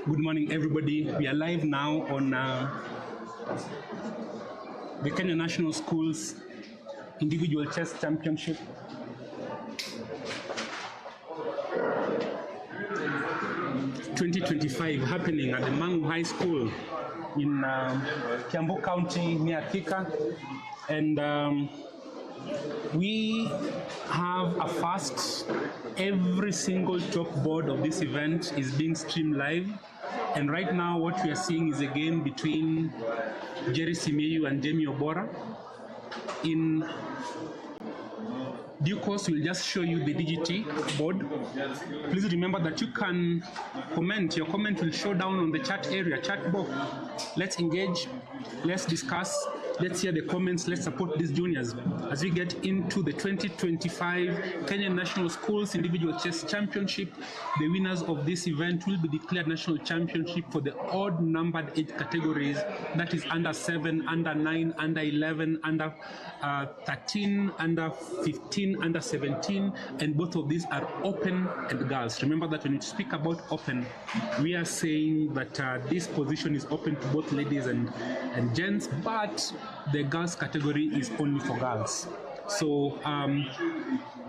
Good morning, everybody. We are live now on the Kenya National Schools Individual Chess Championship. (2025) happening at the Mangu High School in Kiambu County near Thika. And we have a fast. Every single chalkboard of this event is being streamed live. And right now what we are seeing is a game between Jerry Simeyu and Jamie Obora. In due course, we'll just show you the DGT board. Please remember that you can comment. Your comment will show down on the chat area, chat box. Let's engage, let's discuss, let's hear the comments, let's support these juniors as we get into the 2025 Kenyan National Schools Individual Chess Championship. The winners of this event will be declared national championship for the odd numbered age categories, that is under 7, under 9, under 11, under 13, under 15, under 17, and both of these are open and girls. Remember that when we speak about open, we are saying that this position is open to both ladies and gents, but the girls category is only for girls. So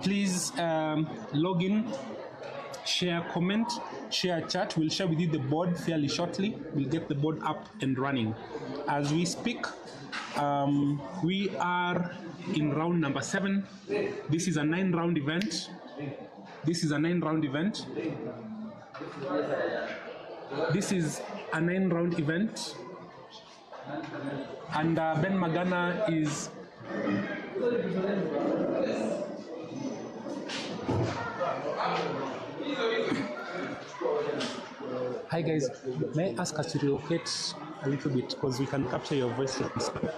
please log in, share, comment, share chat. We'll share with you the board fairly shortly. We'll get the board up and running. As we speak, we are in round number 7. This is a 9-round event. This is a 9-round event. This is a 9-round event. And Ben Magana is Hi guys, may I ask us to relocate a little bit because we can capture your voice. Okay.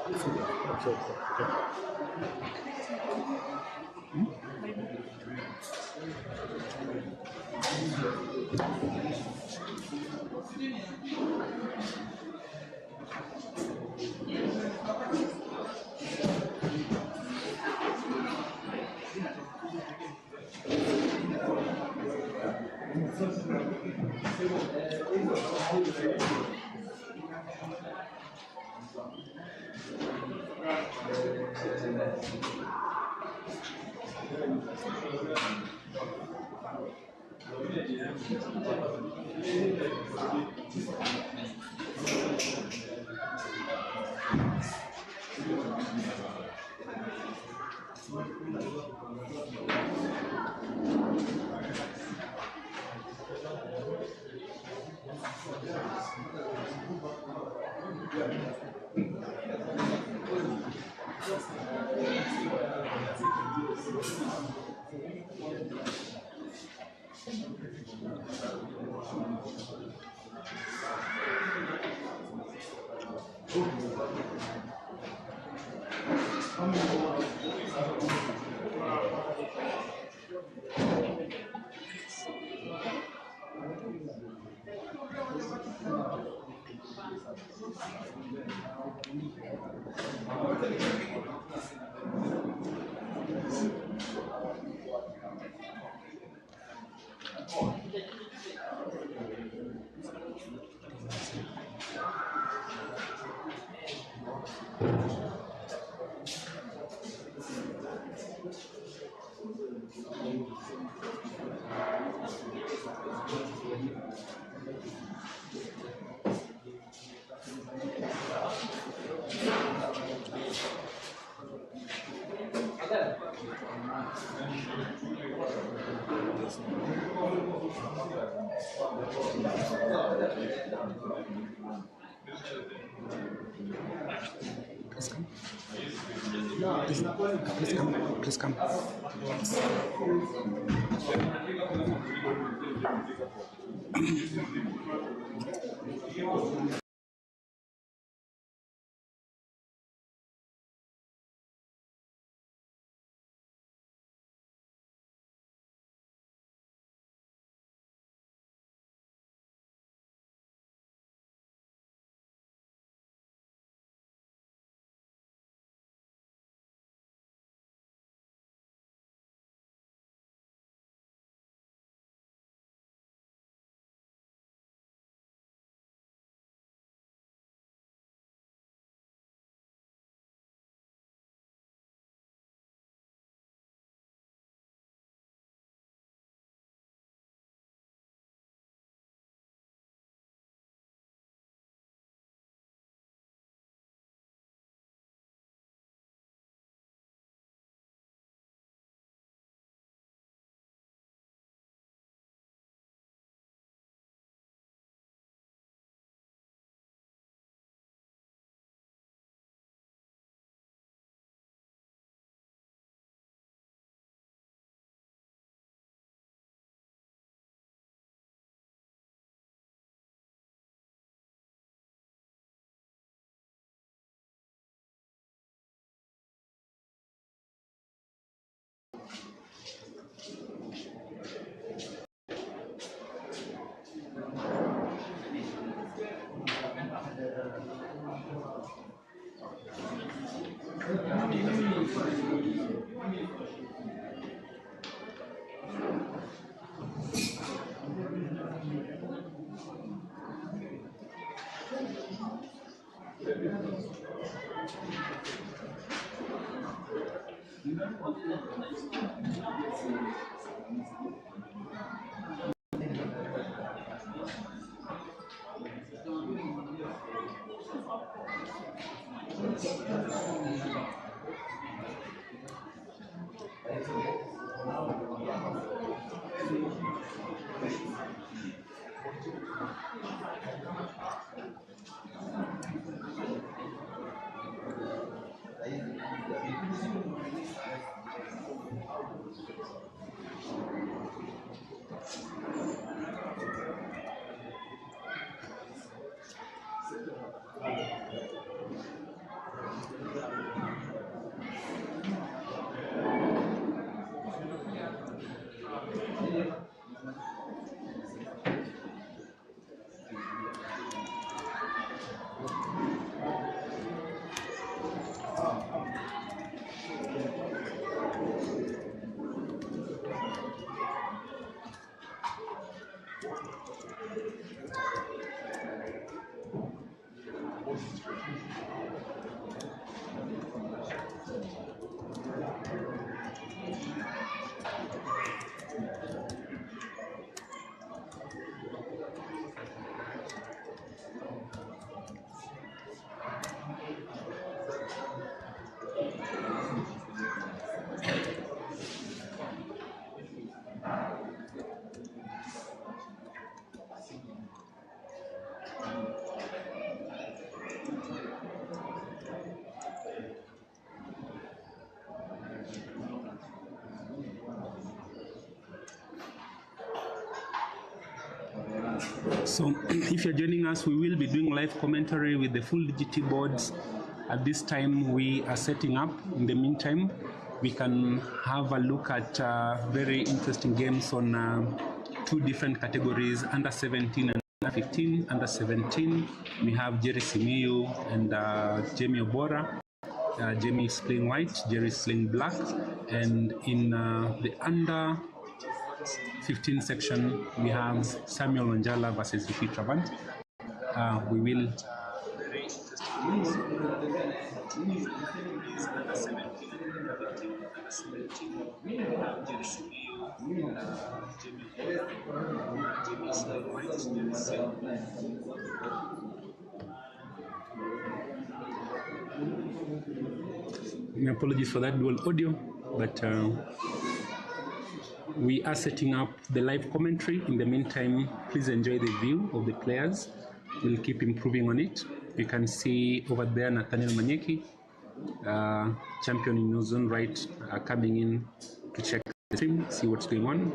Please come. So if you're joining us, we will be doing live commentary with the full DGT boards. At this time, we are setting up. In the meantime, we can have a look at very interesting games on two different categories, under 17 and under 15. Under 17, we have Jerry Simiyu and Jamie Obora. Jamie is playing white, Jerry is playing black. And in the under 15 section, we have Samuel Manjala versus Vicky Travant. We will very My apologies for that dual audio, but we are setting up the live commentary. In the meantime, please enjoy the view of the players. We'll keep improving on it. You can see over there Nathaniel Manyeki, champion in New Zone, right, coming in to check the stream, see what's going on.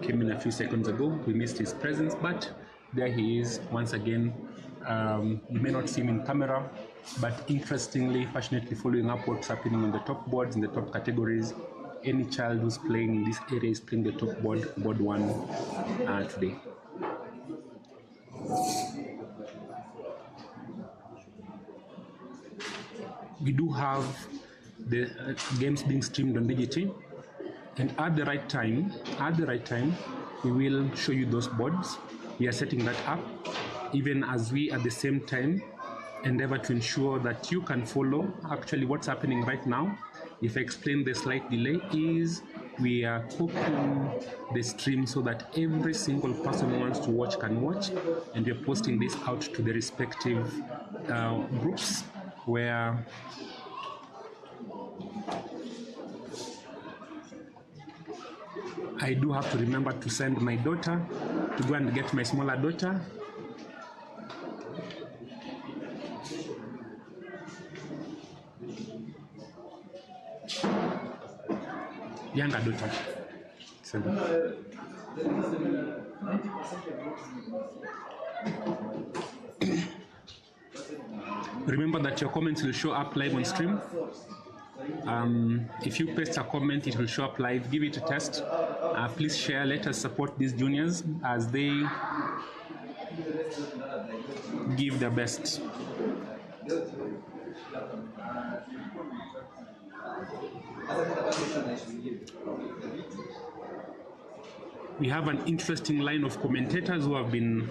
Came in a few seconds ago. We missed his presence, but there he is once again. You may not see him in camera, but interestingly, passionately following up what's happening on the top boards in the top categories. Any child who's playing in this area is playing the top board, board one today. We do have the games being streamed on DGT, and at the right time, we will show you those boards. We are setting that up, even as we at the same time endeavor to ensure that you can follow actually what's happening right now. If I explain the slight delay is we are copying the stream so that every single person who wants to watch can watch, and we're posting this out to the respective groups where I do have to remember to send my daughter to go and get my smaller daughter. Younger daughter. So, remember that your comments will show up live on stream. If you paste a comment, it will show up live. Give it a test. Please share. Let us support these juniors as they give their best. We have an interesting line of commentators who have been.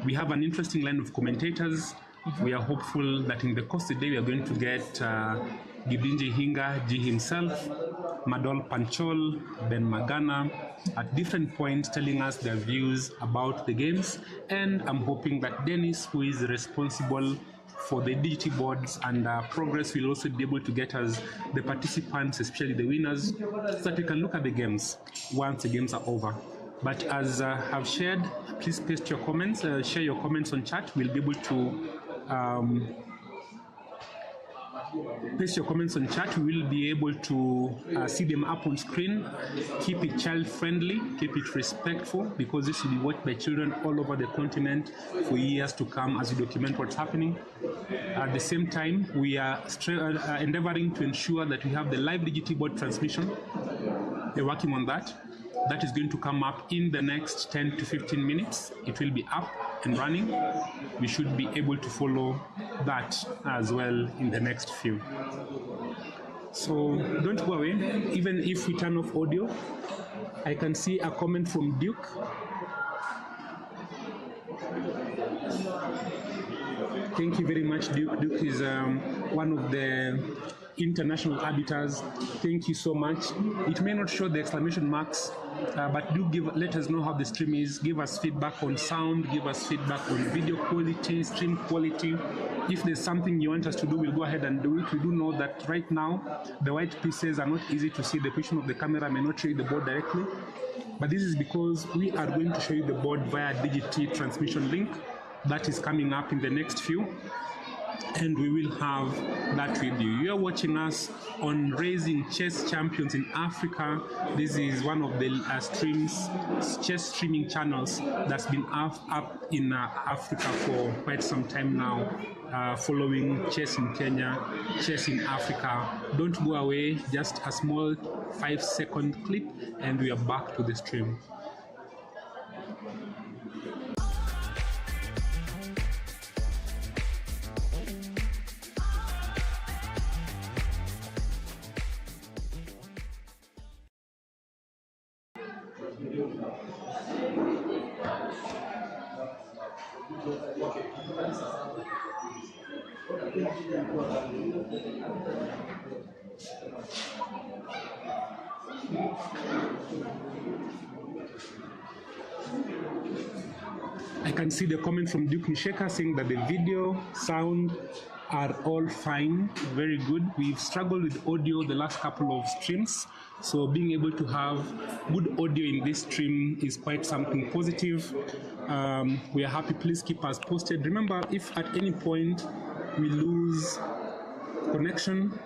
We have an interesting line of commentators. We are hopeful that in the course of the day we are going to get Gidinji Hinga G himself, Madol Panchol, Ben Magana, at different points telling us their views about the games. And I'm hoping that Dennis, who is responsible for the DGT boards and progress, will also be able to get us the participants, especially the winners, so that we can look at the games once the games are over. But as I've shared, please paste your comments, share your comments on chat. We'll be able to paste your comments on chat. We will be able to see them up on screen. Keep it child-friendly, keep it respectful, because this will be watched by children all over the continent for years to come as we document what's happening. At the same time, we are endeavoring to ensure that we have the live DGT board transmission. We're working on that. That is going to come up in the next 10 to 15 minutes. It will be up and running. We should be able to follow that as well in the next few. So don't go away. Even if we turn off audio, I can see a comment from Duke. Thank you very much, Duke. Duke is one of the international arbiters. Thank you so much. It may not show the exclamation marks, but do let us know how the stream is. Give us feedback on sound, give us feedback on video quality, stream quality. If there's something you want us to do, we'll go ahead and do it. We do know that right now, the white pieces are not easy to see. The position of the camera may not show you the board directly, but this is because we are going to show you the board via DGT transmission link that is coming up in the next few. And we will have that with you. You are watching us on Raising Chess Champions in Africa. This is one of the chess streaming channels that's been up in Africa for quite some time now, following chess in Kenya, chess in Africa. Don't go away, just a small 5-second clip, and we are back to the stream. I can see the comment from Duke Nisheka saying that the video, sound are all fine, very good. We've struggled with audio the last couple of streams, so being able to have good audio in this stream is quite something positive. We are happy. Please keep us posted. Remember, if at any point we lose connection,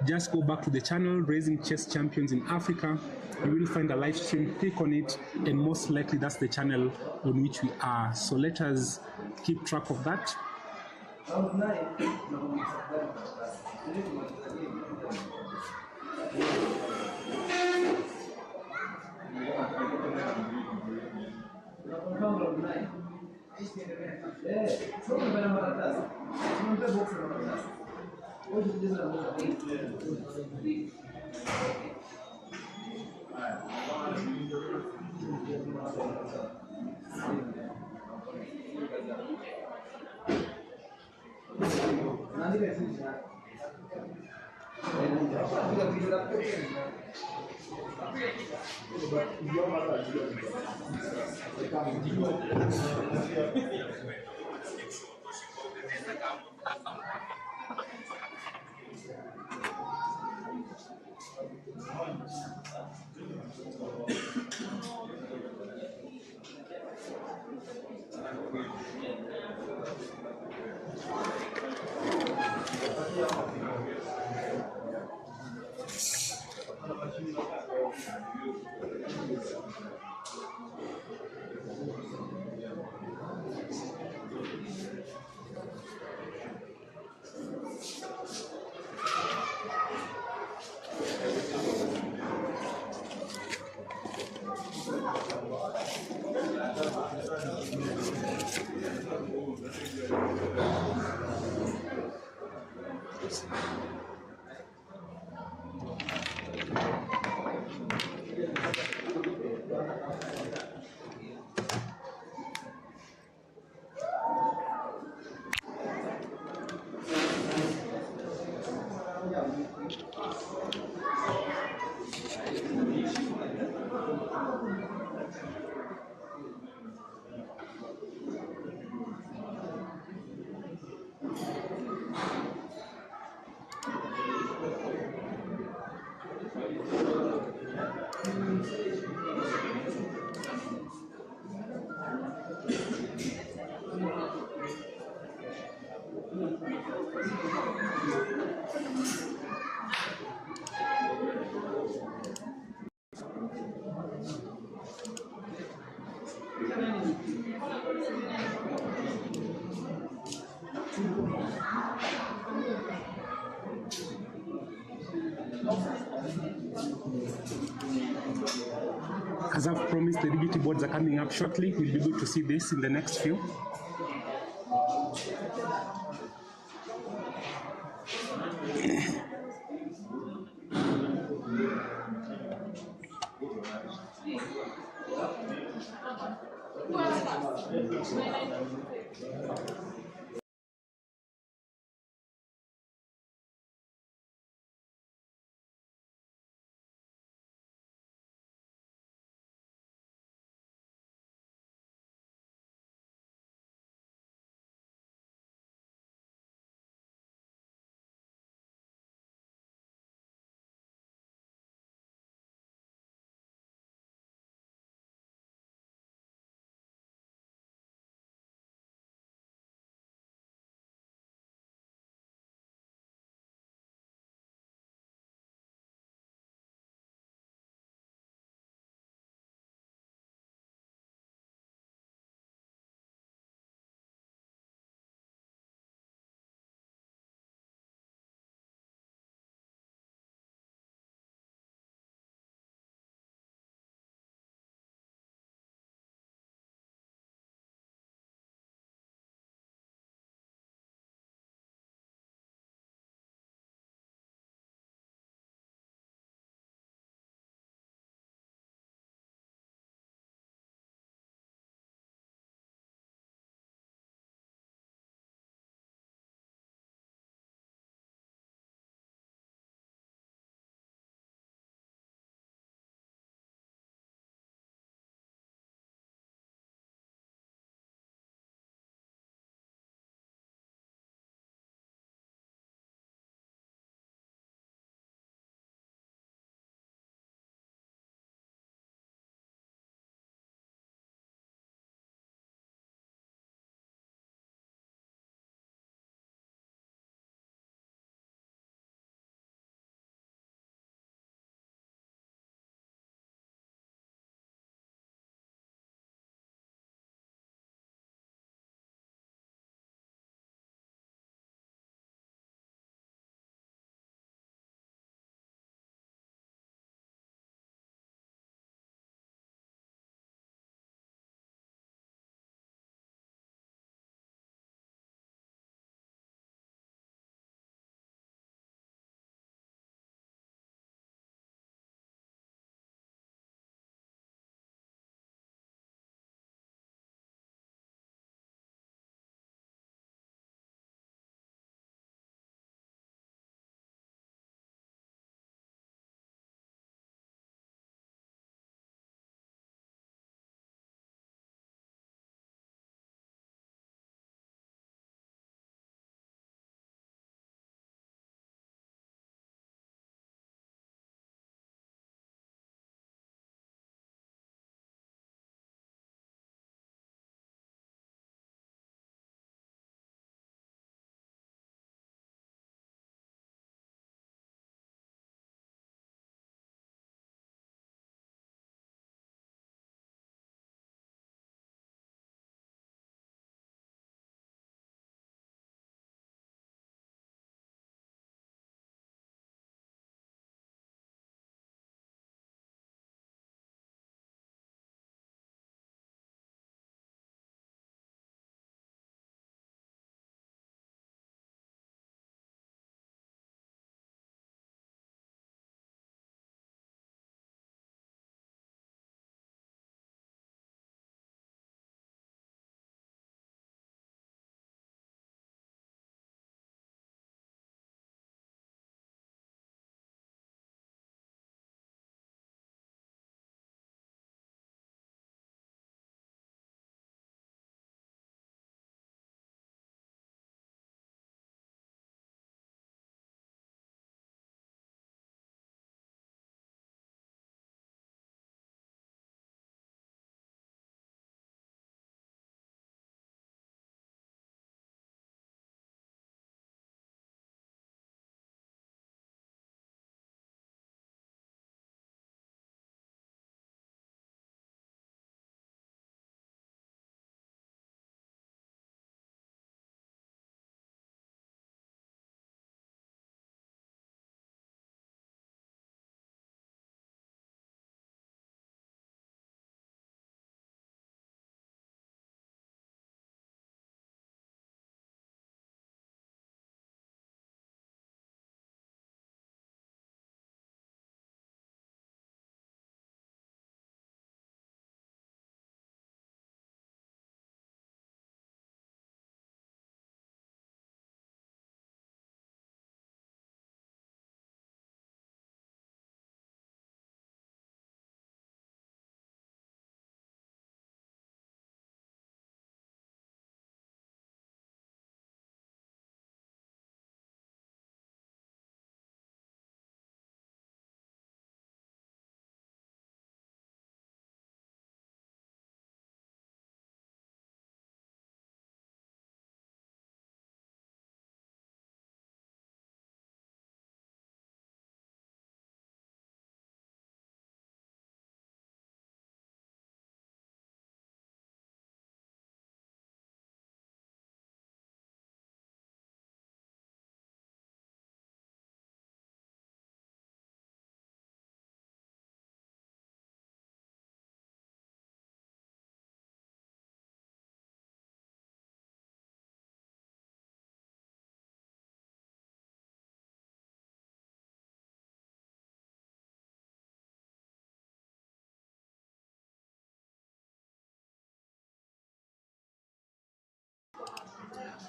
just go back to the channel, Raising Chess Champions in Africa. You will find a live stream, click on it, and most likely that's the channel on which we are. So let us keep track of that. As I've promised, the DGT boards are coming up shortly. We'll be able to see this in the next few.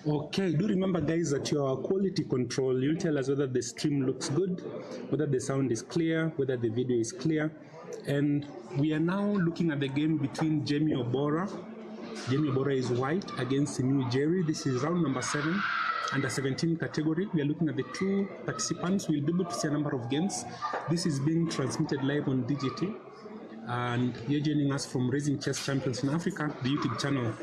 Okay, do remember guys that your quality control, you'll tell us whether the stream looks good, whether the sound is clear, whether the video is clear. And we are now looking at the game between Jamie Obora. Jamie Obora is white against New Jerry. This is round number 7, under 17 category. We are looking at the two participants. We'll be able to see a number of games. This is being transmitted live on DGT. And you're joining us from Raising Chess Champions in Africa, the YouTube channel.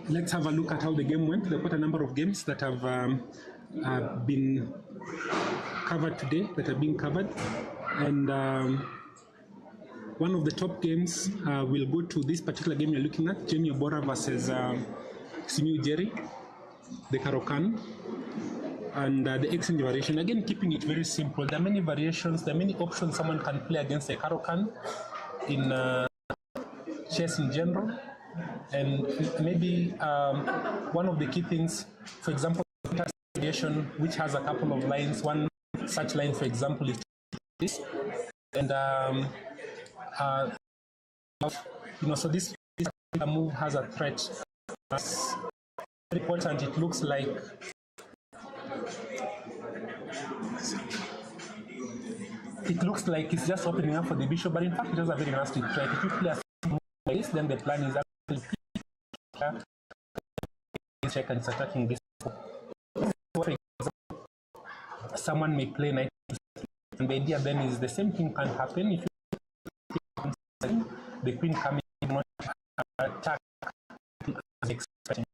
Let's have a look at how the game went. There are quite a number of games that have been covered today, that are being covered. And one of the top games will go to this particular game you're looking at, Jamie Obora versus New Jerry, the Karokan, and the exchange variation. Again, keeping it very simple. There are many variations, there are many options someone can play against the Karokan in chess in general. And maybe one of the key things, for example, variation, which has a couple of lines. One such line, for example, is this, and so this move has a threat. That's very important. It looks like it's just opening up for the bishop, but in fact, it has a very nasty threat. If you play a move like this, then the plan is check and it's attacking this. For example, someone may play knight, and the idea then is the same thing can happen if you the queen coming not attack as expecting.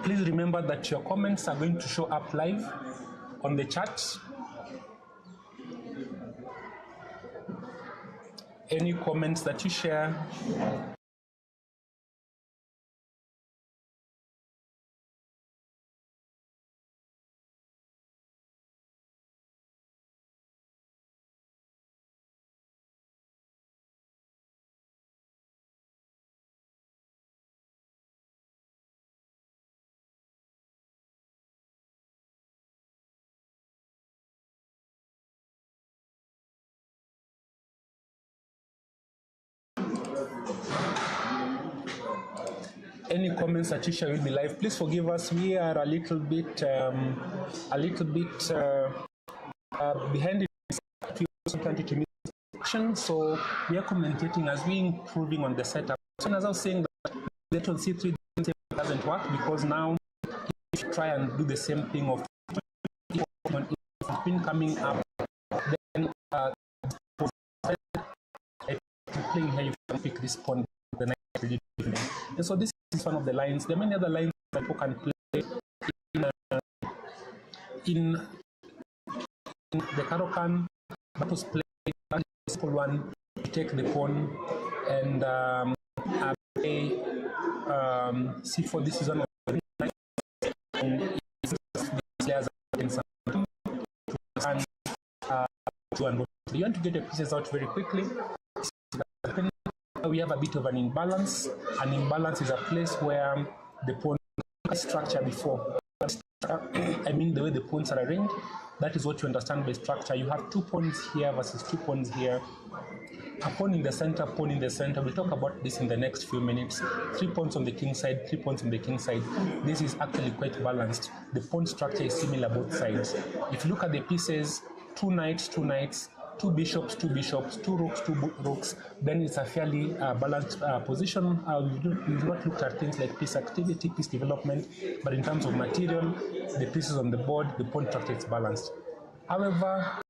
Please remember that your comments are going to show up live on the chat. Any comments that you share any comments that you share will be live. Please forgive us. We are a little bit behind the action, so we are commentating as we improving on the setup. So as I was saying, that Jedon C3 doesn't work because now if you try and do the same thing of pin coming up, then playing here you can pick this pawn the night. And so this is one of the lines. There are many other lines that people can play in the Karokan. That was played simple one. You take the pawn and play c4. This is one of the lines. Players you want to get the pieces out very quickly. We have a bit of an imbalance. An imbalance is a place where the pawn structure before. I mean the way the pawns are arranged. That is what you understand by structure. You have 2 pawns here versus 2 pawns here. A pawn in the center, pawn in the center. We'll talk about this in the next few minutes. 3 pawns on the king side, 3 pawns on the king side. This is actually quite balanced. The pawn structure is similar both sides. If you look at the pieces, 2 knights, 2 knights, two bishops, two bishops, two rooks, two rooks, then it's a fairly balanced position. We've not looked at things like piece activity, piece development, but in terms of material, the pieces on the board, the pawn structure is balanced. However,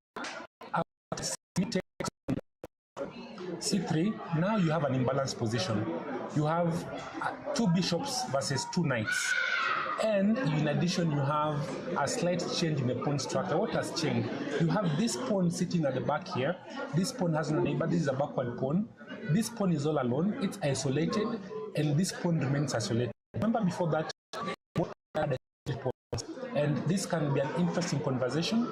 C3, now you have an imbalanced position. You have two bishops versus two knights. And in addition, you have a slight change in the pawn structure. What has changed? You have this pawn sitting at the back here. This pawn has no neighbor. This is a backward pawn. This pawn is all alone. It's isolated, and this pawn remains isolated. Remember before that, and this can be an interesting conversation.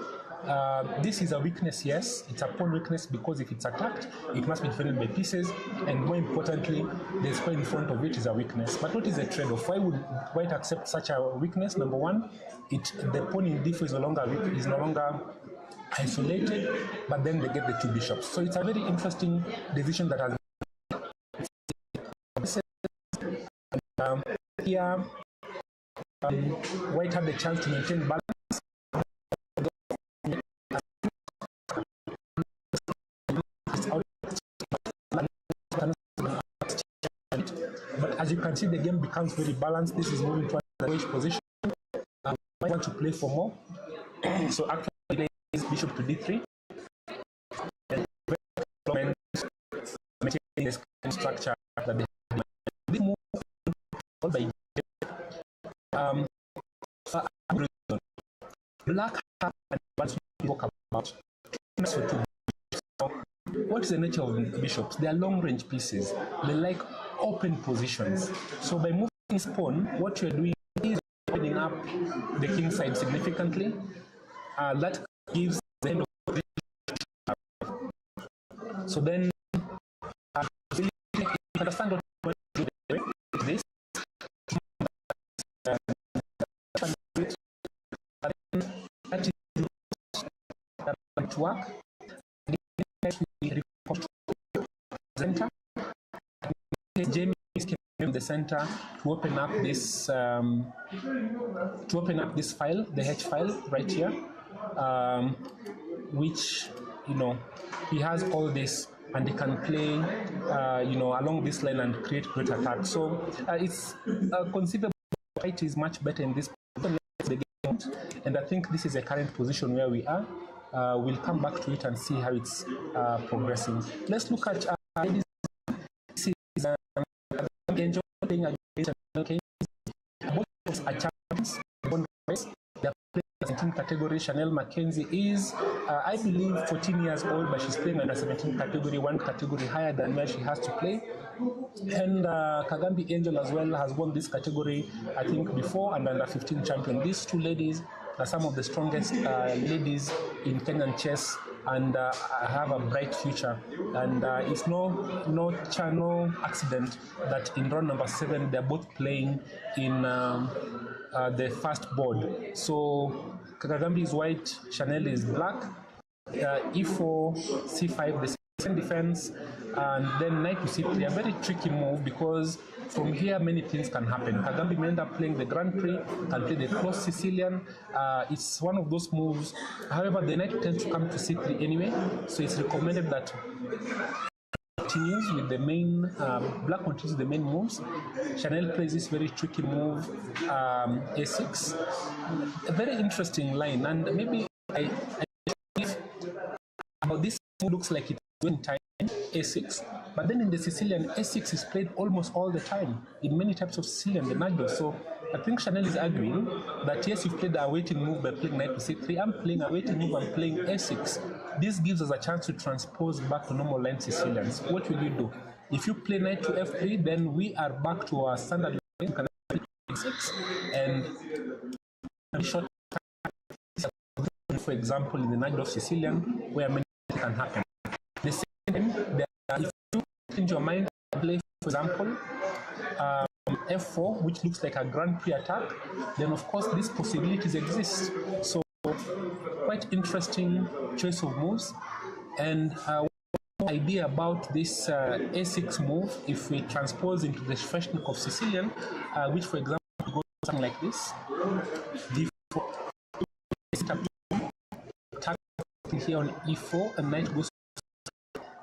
This is a weakness, yes, it's a pawn weakness because if it's attacked, it must be defended by pieces, and more importantly, the square in front of it is a weakness. But what is the trade-off? Why would white accept such a weakness? Number one, the pawn in d4 is no longer weak, is no longer isolated, but then they get the two bishops. So it's a very interesting decision that has here white had the chance to maintain balance. But as you can see, the game becomes very balanced. This is moving to a wedge position. I want to play for more. So actually, plays bishop to d3. And maintain the structure that they have. This move by black have advanced talk about. What is the nature of bishops? They are long-range pieces. They like open positions. So by moving this pawn, what you're doing is opening up the king side significantly. That gives the end of the so then you understand what I'm going to do with this. That is to work. Center. Jamie is in the center to open up this file, the H file right here, which he has all this, and he can play along this line and create great attacks. So it's conceivable white is much better in this position, and I think this is the current position where we are. We'll come back to it and see how it's progressing. Let's look at this is Angel playing against Chanel. Both are champions. They are playing in the 17 category. Chanel Mackenzie is, I believe, 14 years old, but she's playing under 17 category, one category higher than where she has to play. And Kagambi Angel as well has won this category, I think, before, and under 15 champion. These two ladies are some of the strongest ladies in Kenyan chess, and have a bright future. And it's no accident that in round number 7 they're both playing in the first board. So Kagambi is white, Chanel is black. E4, C5, the second defense, and then knight to C3. A very tricky move because from here many things can happen. Kagambi may end up playing the Grand Prix, can play the close Sicilian. It's one of those moves. However, the knight tends to come to C3 anyway, so it's recommended that continues with the main black continues with the main moves. Chanel plays this very tricky move, A6. A very interesting line, and maybe I this move looks like it's going time, A6, but then in the Sicilian, A6 is played almost all the time in many types of Sicilian, the Nagdo. So I think Chanel is arguing that yes, you've played a waiting move by playing knight to C3. I'm playing a waiting move, I'm playing A6. This gives us a chance to transpose back to normal line Sicilians. What will you do? If you play knight to F3, then we are back to our standard line A6, and short, for example, in the Nagdo of Sicilian, where many can happen. The second, if you change your mind and play, for example, F4, which looks like a Grand Prix attack, then of course these possibilities exist. So quite interesting choice of moves. And one idea about this A6 move, if we transpose into the Sveshnikov Sicilian, which for example goes something like this. D4, attack here on E4, and knight goes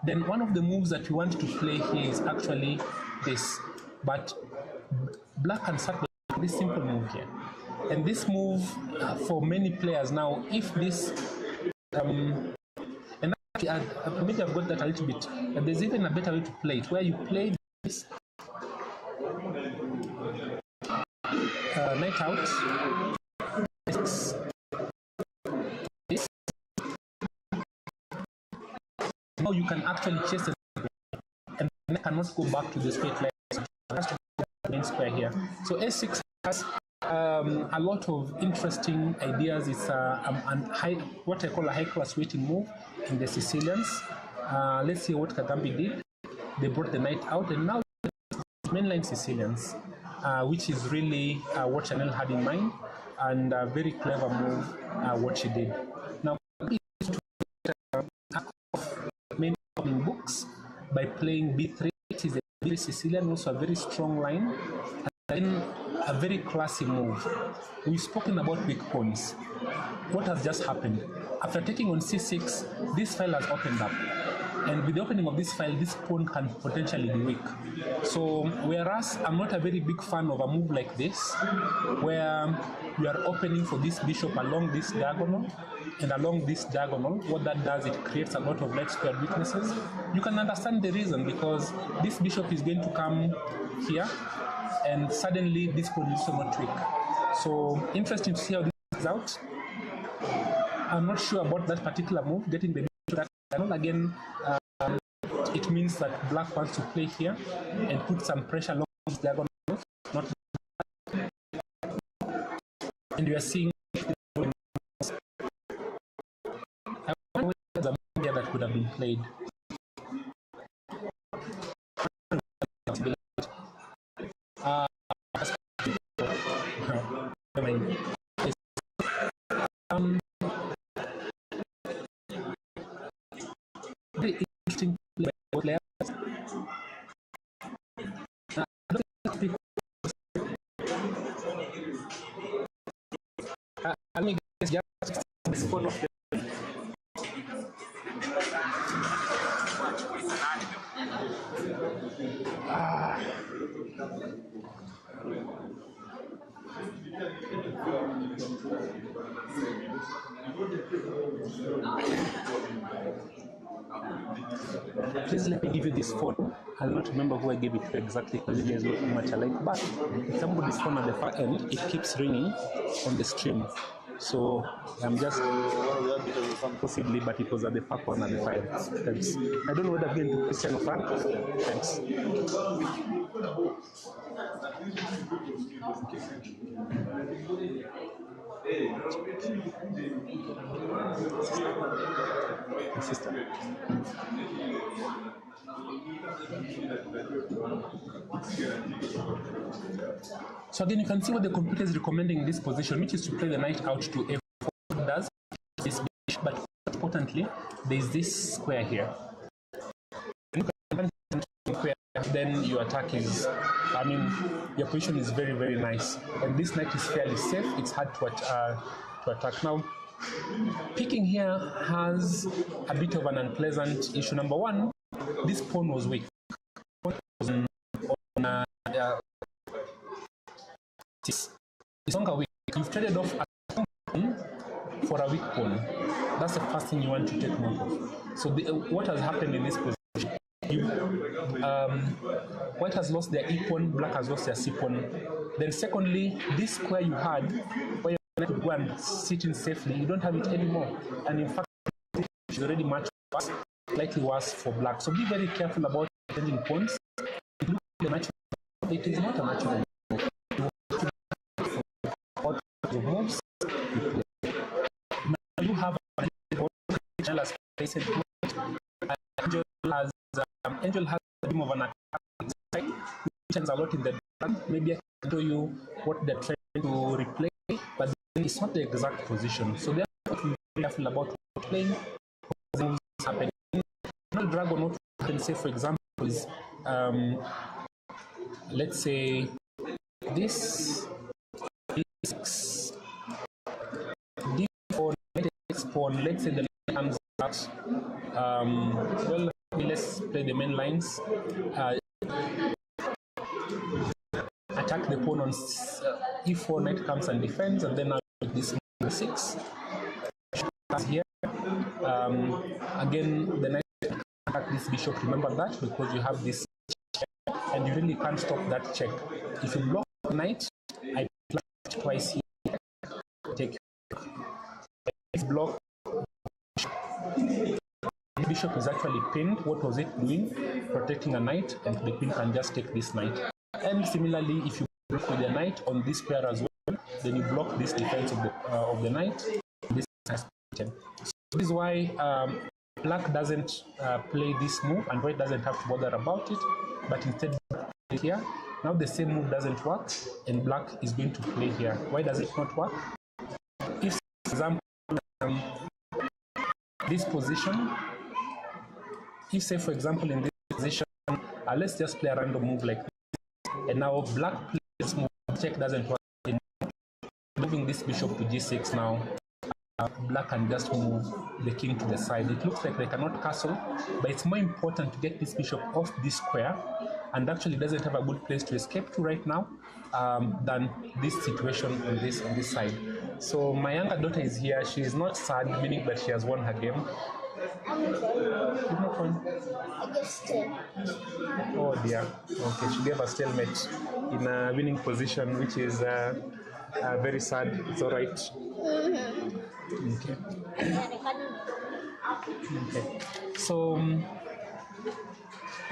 then one of the moves that we want to play here is actually this. But black can start with this simple move here. And this move, for many players now, if this, and maybe I've got that a little bit, but there's even a better way to play it, where you play this knight out, this, now you can actually chase it, and then cannot go back to the straight line. So it has to go to the main square here. So a6 has a lot of interesting ideas. It's what I call a high-class waiting move in the Sicilians. Let's see what Kagambi did. They brought the knight out, and now mainline Sicilians, which is really what Chanel had in mind, and a very clever move what she did. Now, main in books by playing b3. It is a very Sicilian, also a very strong line, and then a very classy move. We've spoken about weak pawns. What has just happened? After taking on c6, this file has opened up. And with the opening of this file, this pawn can potentially be weak. So, whereas I'm not a very big fan of a move like this, where you are opening for this bishop along this diagonal, and along this diagonal, what that does, it creates a lot of left squared weaknesses. You can understand the reason, because this bishop is going to come here, and suddenly this pawn is so much weak. So, interesting to see how this plays out. I'm not sure about that particular move, getting the bishop to that diagonal. Again, it means that black wants to play here and put some pressure along this diagonal, not, and we are seeing there's a move here that could have been played. Very interesting play by both players. Let me guess just this one of them. Please let me give you this phone. I'll not remember who I gave it to exactly, because you guys look much alike, but if somebody's phone at the far end, it keeps ringing on the stream. So I'm just possibly, but it was at the far corner at the far end. Thanks. I don't know whether I'm going to Christian or Frank. Thanks. My sister. So again, you can see what the computer is recommending in this position, which is to play the knight out to a4. Does this bishop, but importantly, there is this square here. Then your attack is, I mean, your position is very, very nice, and this knight is fairly safe. It's hard to attack. Now, picking here has a bit of an unpleasant issue. Number one, this pawn was weak. It's longer weak. You've traded off a pawn for a weak pawn. That's the first thing you want to take note of. So what has happened in this position? White has lost their e pawn, black has lost their c pawn. Then secondly, this square you had, where you could go and sit in safely, you don't have it anymore. And in fact, it's already much worse, slightly worse for black. So be very careful about changing pawns. It is not a natural move. Moves. Now you have Angel has placed Angel has a bit of an attack, which a lot in the background. Maybe I can show you what they're trying to replay, but it's not the exact position. So therefore, be careful about playing. Moves happening. Dragon, what you can say, for example, is let's say this is d4 pawn. Let's say the knight comes out. Well, let's play the main lines. Attack the pawn on e4, knight comes and defends, and then now this move 6 here. Again, the knight attack this bishop. Remember that, because you have this check, and you really can't stop that check. If you block the knight, I play twice here. Take block. The bishop is actually pinned. What was it doing? Protecting a knight, and the queen can just take this knight. And similarly, if you block with the knight on this pair as well, then you block this defense of the knight. This has so this is why black doesn't play this move, and white doesn't have to bother about it, but instead here. Now the same move doesn't work, and black is going to play here. Why does it not work? If, for example, this position, if say for example in this position, let's just play a random move like this, and now black plays move, check doesn't work anymore. Moving this bishop to g6 now, black can just move the king to the side. It looks like they cannot castle, but it's more important to get this bishop off this square, and actually doesn't have a good place to escape to right now than this situation on this side. So my younger daughter is here. She is not sad, meaning that she has won her game. I guess 10. Oh dear. Okay, she gave a stalemate in a winning position, which is very sad. It's all right. Okay. Okay. So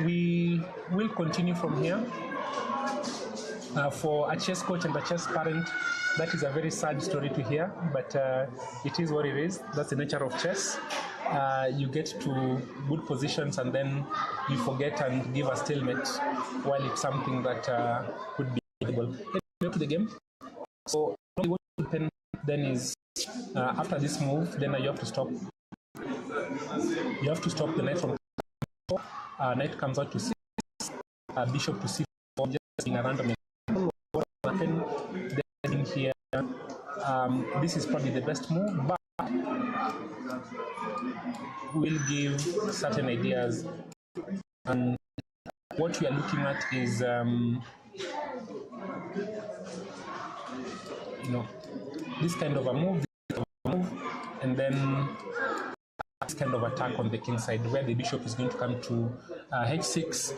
we will continue from here. For a chess coach and a chess parent, that is a very sad story to hear, but it is what it is. That's the nature of chess. You get to good positions and then you forget and give a stalemate, while it's something that could be able. Let's go to the game. So what will happen then is after this move, then you have to stop. You have to stop the knight from knight comes out to 6, bishop to c4, just in a random example. What will happen then here? This is probably the best move, but will give certain ideas, and what we are looking at is this kind of a move, and then this kind of attack on the king side, where the bishop is going to come to h6,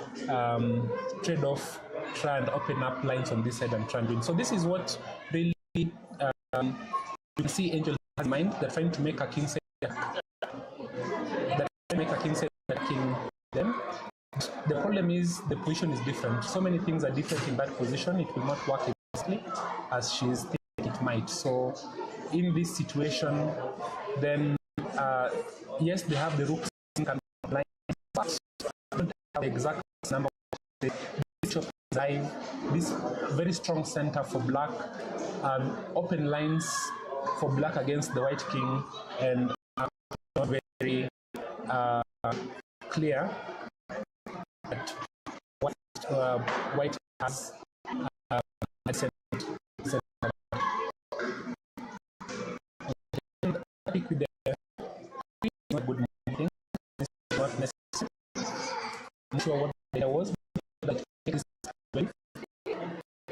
trade off, try and open up lines on this side and try and win. So this is what really you can see Angel has in mind. They're trying to make a king side, king then. The problem is the position is different. So many things are different in that position. It will not work exactly as she is thinking it might. So in this situation, then yes, they have the rooks and lines, but don't have the exact number of the bishop live. This very strong center for black, open lines for black against the white king, and not very clear that white has with the not good moving. This is not necessary. I'm sure what there was, but it is very,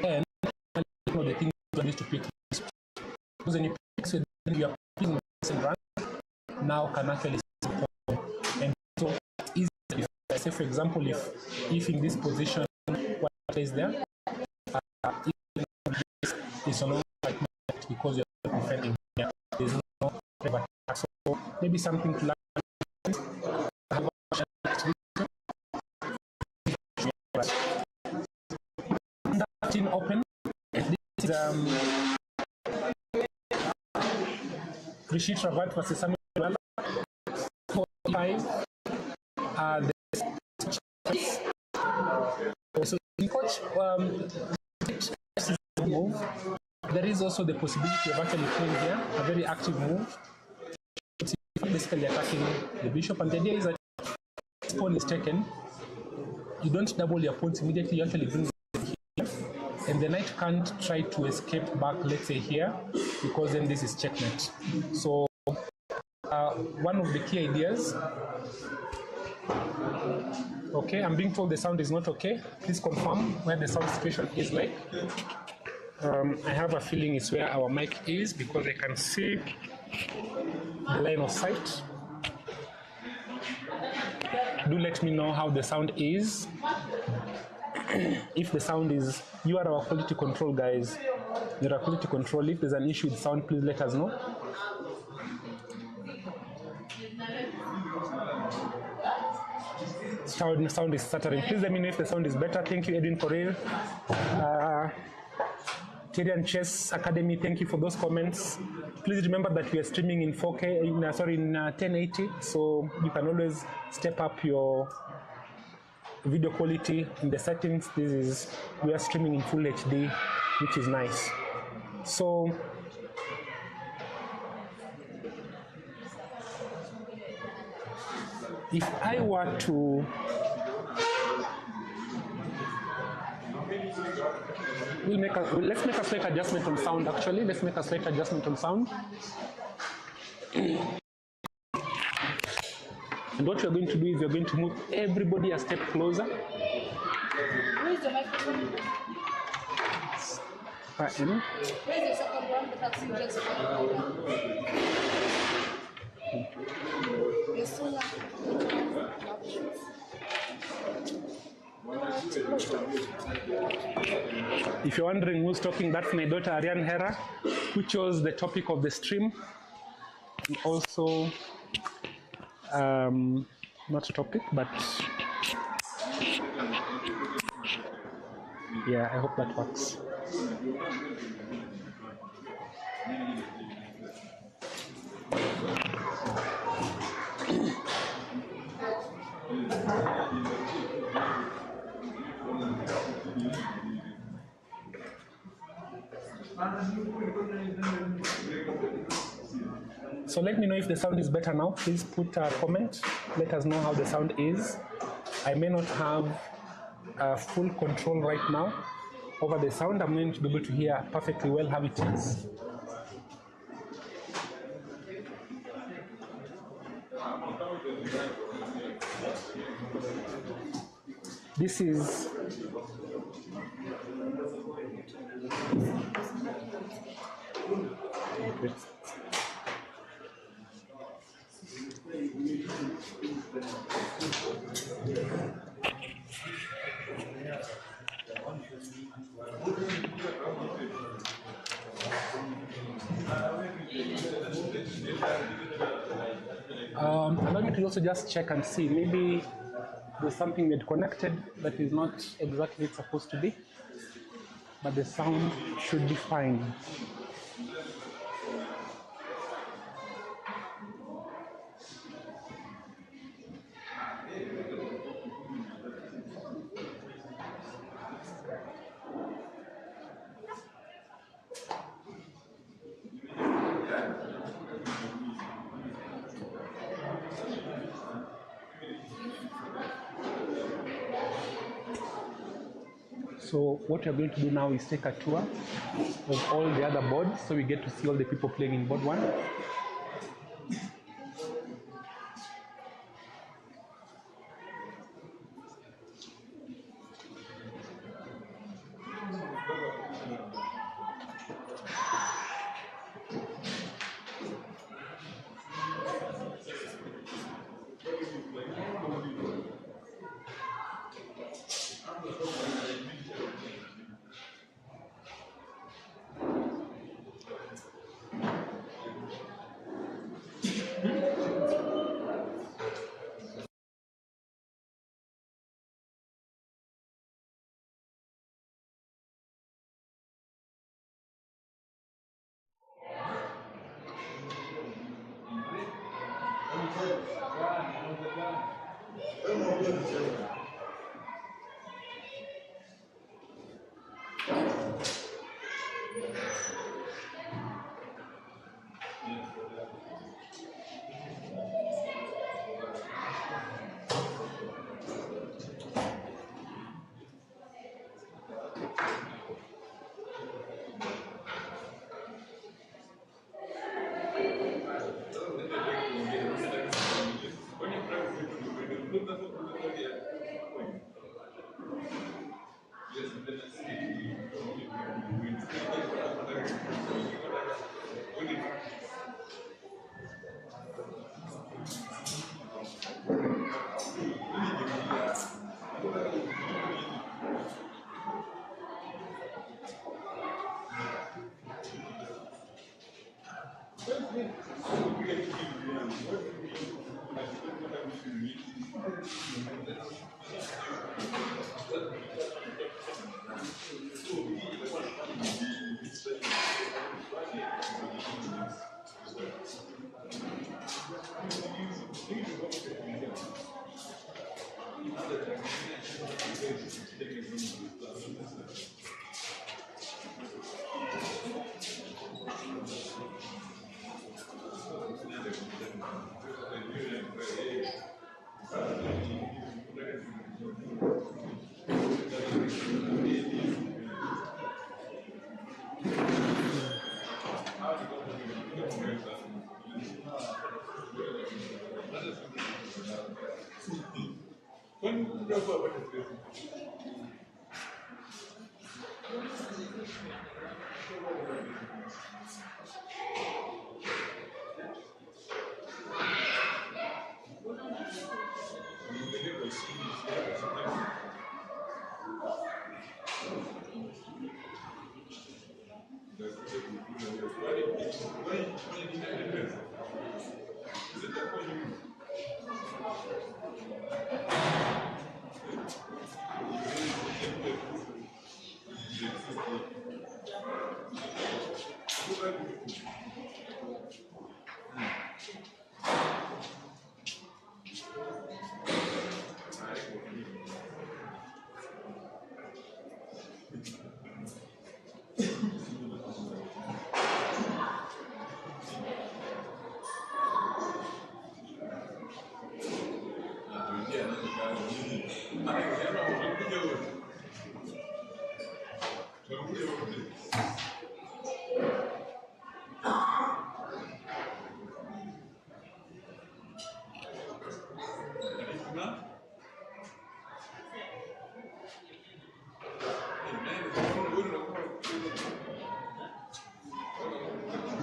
and the thing you need to pick, because when you pick, so you are picking the run now can actually support, and so it's easy. If, say for example, if in this position what is there, it's no like because you're defending here. There's no clever attack. So maybe something to learn. Open. This is Travant versus Samuel 45. So in coach, move. There is also the possibility of actually playing here a very active move, basically attacking the bishop. And the idea is that this pawn is taken, you don't double your pawns immediately. You actually bring it here, and the knight can't try to escape back, let's say here, because then this is checkmate. So one of the key ideas Okay, I'm being told the sound is not okay. Please confirm where the sound situation is like. I have a feeling it's where our mic is because I can see the line of sight. Do let me know how the sound is. If the sound is, you are our quality control guys. You're our quality control. If there's an issue with sound, please let us know. Sound is stuttering. Please let me know if the sound is better. Thank you, Edwin, for real. Terry and Chess Academy, thank you for those comments. Please remember that we are streaming in 4K, in 1080, so you can always step up your video quality in the settings. We are streaming in full HD, which is nice. So, if I were to let's make a slight adjustment on sound actually. Let's make a slight adjustment on sound. And what you're going to do is you're going to move everybody a step closer. Where is the microphone? Where is the second one? The taxi just If you're wondering who's talking, that's my daughter Ariane Hera, who chose the topic of the stream. And also, not topic, but yeah, I hope that works. So let me know if the sound is better now. Please put a comment. Let us know how the sound is. I may not have full control right now over the sound. I'm going to be able to hear perfectly well how it is. This is allow me to also just check and see. Maybe there's something that connected that is not exactly it's supposed to be, but the sound should be fine. So what we're going to do now is take a tour of all the other boards, so we get to see all the people playing in board one.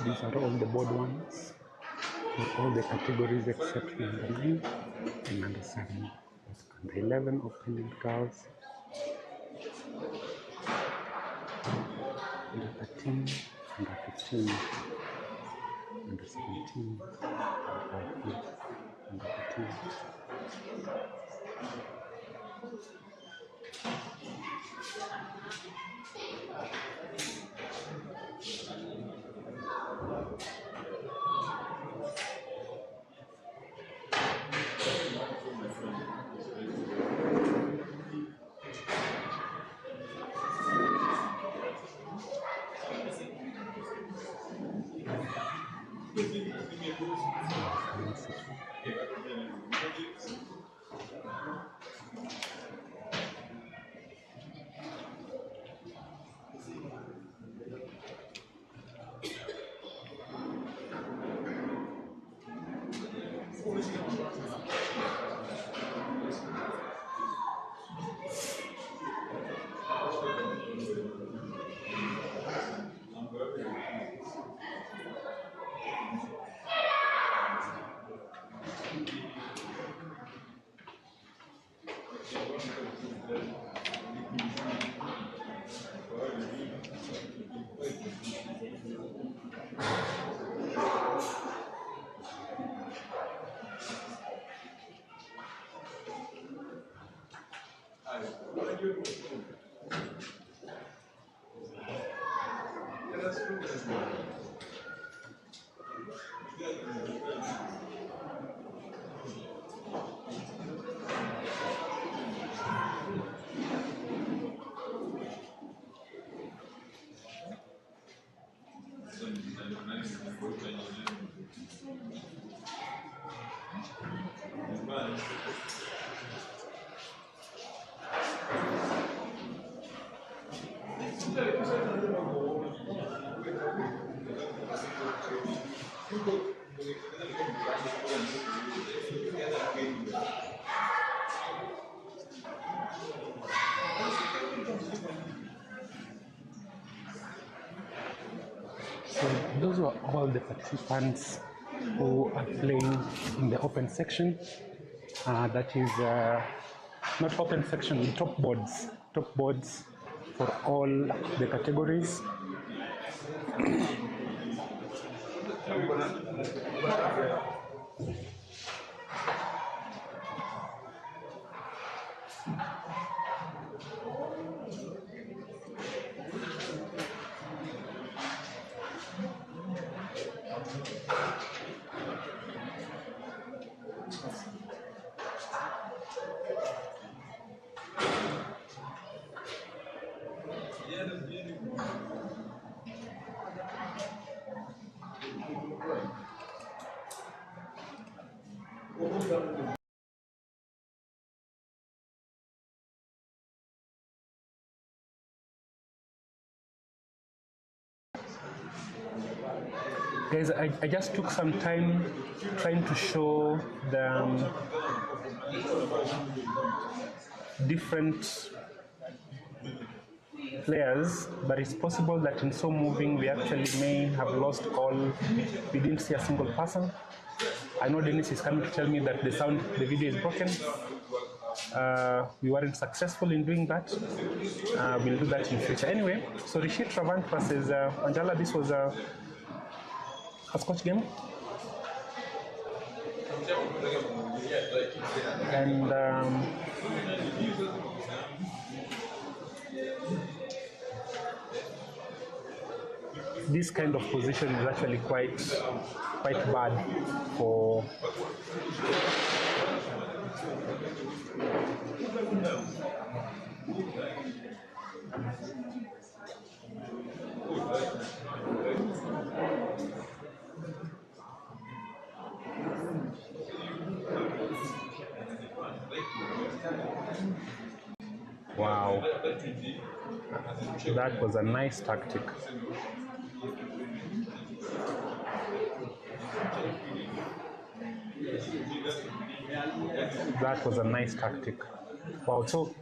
These are all the board ones for all the categories except number 9 and number 7. Number 11, open girls. Number 13, number 15, number 17, number 18. So those were all the participants who are playing in the open section. That is not open section, top boards for all the categories. Guys, I just took some time trying to show the different players, but it's possible that in so moving we actually may have lost all. We didn't see a single person. I know Dennis is coming to tell me that the video is broken. We weren't successful in doing that. We'll do that in future. Anyway, so Rishi Travant versus Angela, this was a Scotch game. And this kind of position is actually quite bad for wow, that was a nice tactic. That was a nice tactic. Wow, so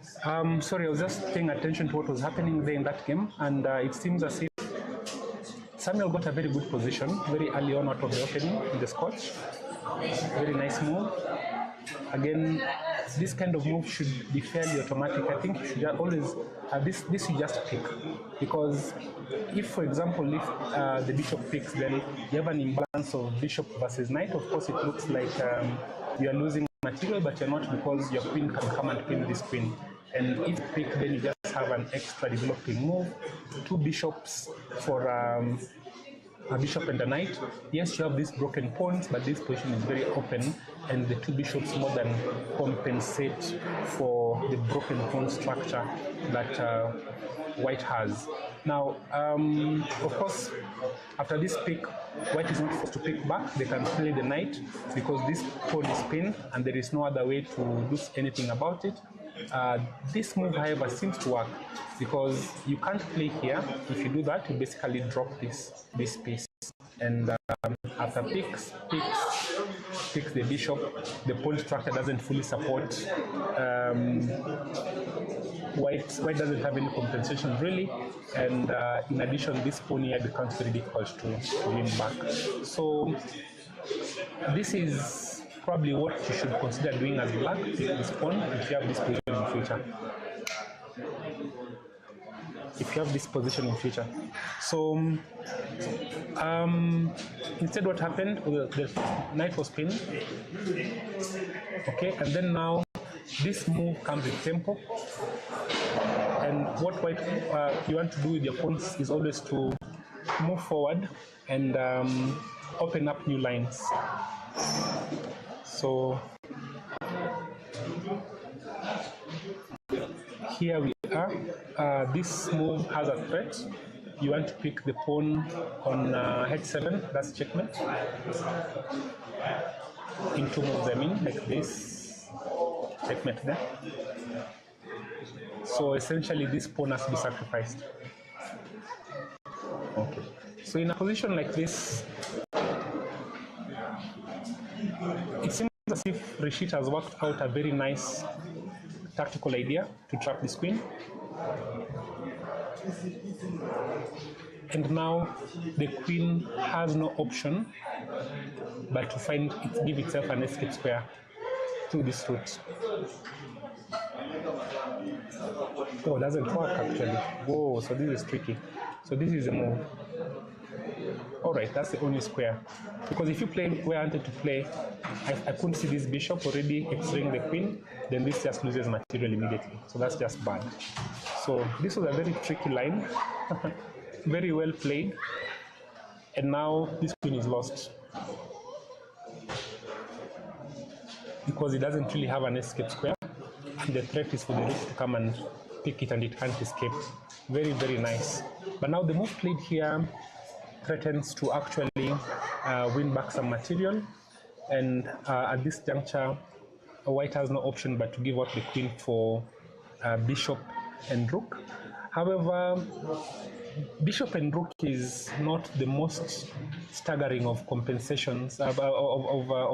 sorry, I was just paying attention to what was happening there in that game, and it seems as if Samuel got a very good position very early on out of the opening in the Scotch. Very nice move. Again, this kind of move should be fairly automatic. I think you should always this you just pick, because if, for example, if the bishop picks, then you have an imbalance of bishop versus knight. Of course, it looks like you are losing material, but you're not, because your queen can come and pin this queen. And if pick, then you just have an extra developing move. Two bishops for a bishop and a knight. Yes, you have these broken pawns, but this position is very open, and the two bishops more than compensate for the broken pawn structure that white has. Now, of course, after this pick, white is not forced to pick back. They can play the knight because this pawn is pinned and there is no other way to do anything about it. This move, however, seems to work because you can't play here. If you do that, you basically drop this piece. And after picks the bishop, the pawn structure doesn't fully support white doesn't have any compensation really, and in addition, this pawn here becomes very difficult to win back. So this is probably what you should consider doing as black, pick this pawn if you have this position in future. If you have this position in future. So instead what happened, the knight was pinned. Okay, and then now this move comes with tempo. And what white you want to do with your pawns is always to move forward and open up new lines. So here we are. This move has a threat. You want to pick the pawn on h7, that's checkmate. In two moves, I mean, like this, checkmate there. So essentially, this pawn has to be sacrificed. Okay. So in a position like this, it seems as if Rishit has worked out a very nice tactical idea to trap this queen. And now the queen has no option but to give itself an escape square through this route. Oh, it doesn't work actually. Whoa, so this is tricky. So this is a move. All right, that's the only square. Because if you play where I wanted to play, I couldn't see this bishop already x-raying the queen, then this just loses material immediately. So that's just bad. So this was a very tricky line, very well played. And now this queen is lost. Because it doesn't really have an escape square. And the threat is for the rook to come and pick it and it can't escape. Very, very nice. But now the move played here threatens to actually win back some material. And at this juncture, white has no option but to give out the queen for bishop and rook. However, bishop and rook is not the most staggering of compensations of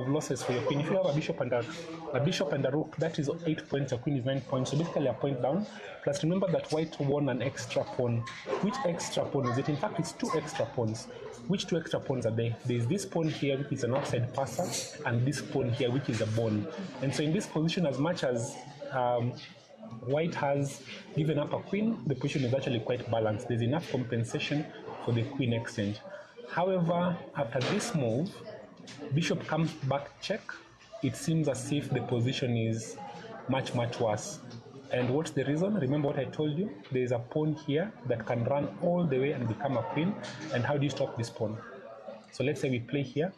losses for your queen. If you have a bishop and a rook, that is 8 points. Your queen is 9 points. So basically a point down. Plus remember that white won an extra pawn. Which extra pawn is it? In fact, it's 2 extra pawns. Which 2 extra pawns are there? There is this pawn here, which is an outside passer, and this pawn here, which is a pawn. And so in this position, as much as white has given up a queen, the position is actually quite balanced. There's enough compensation for the queen exchange. However, after this move, bishop comes back check. It seems as if the position is much, much worse. And what's the reason? Remember what I told you? There is a pawn here that can run all the way and become a queen. And how do you stop this pawn? So let's say we play here.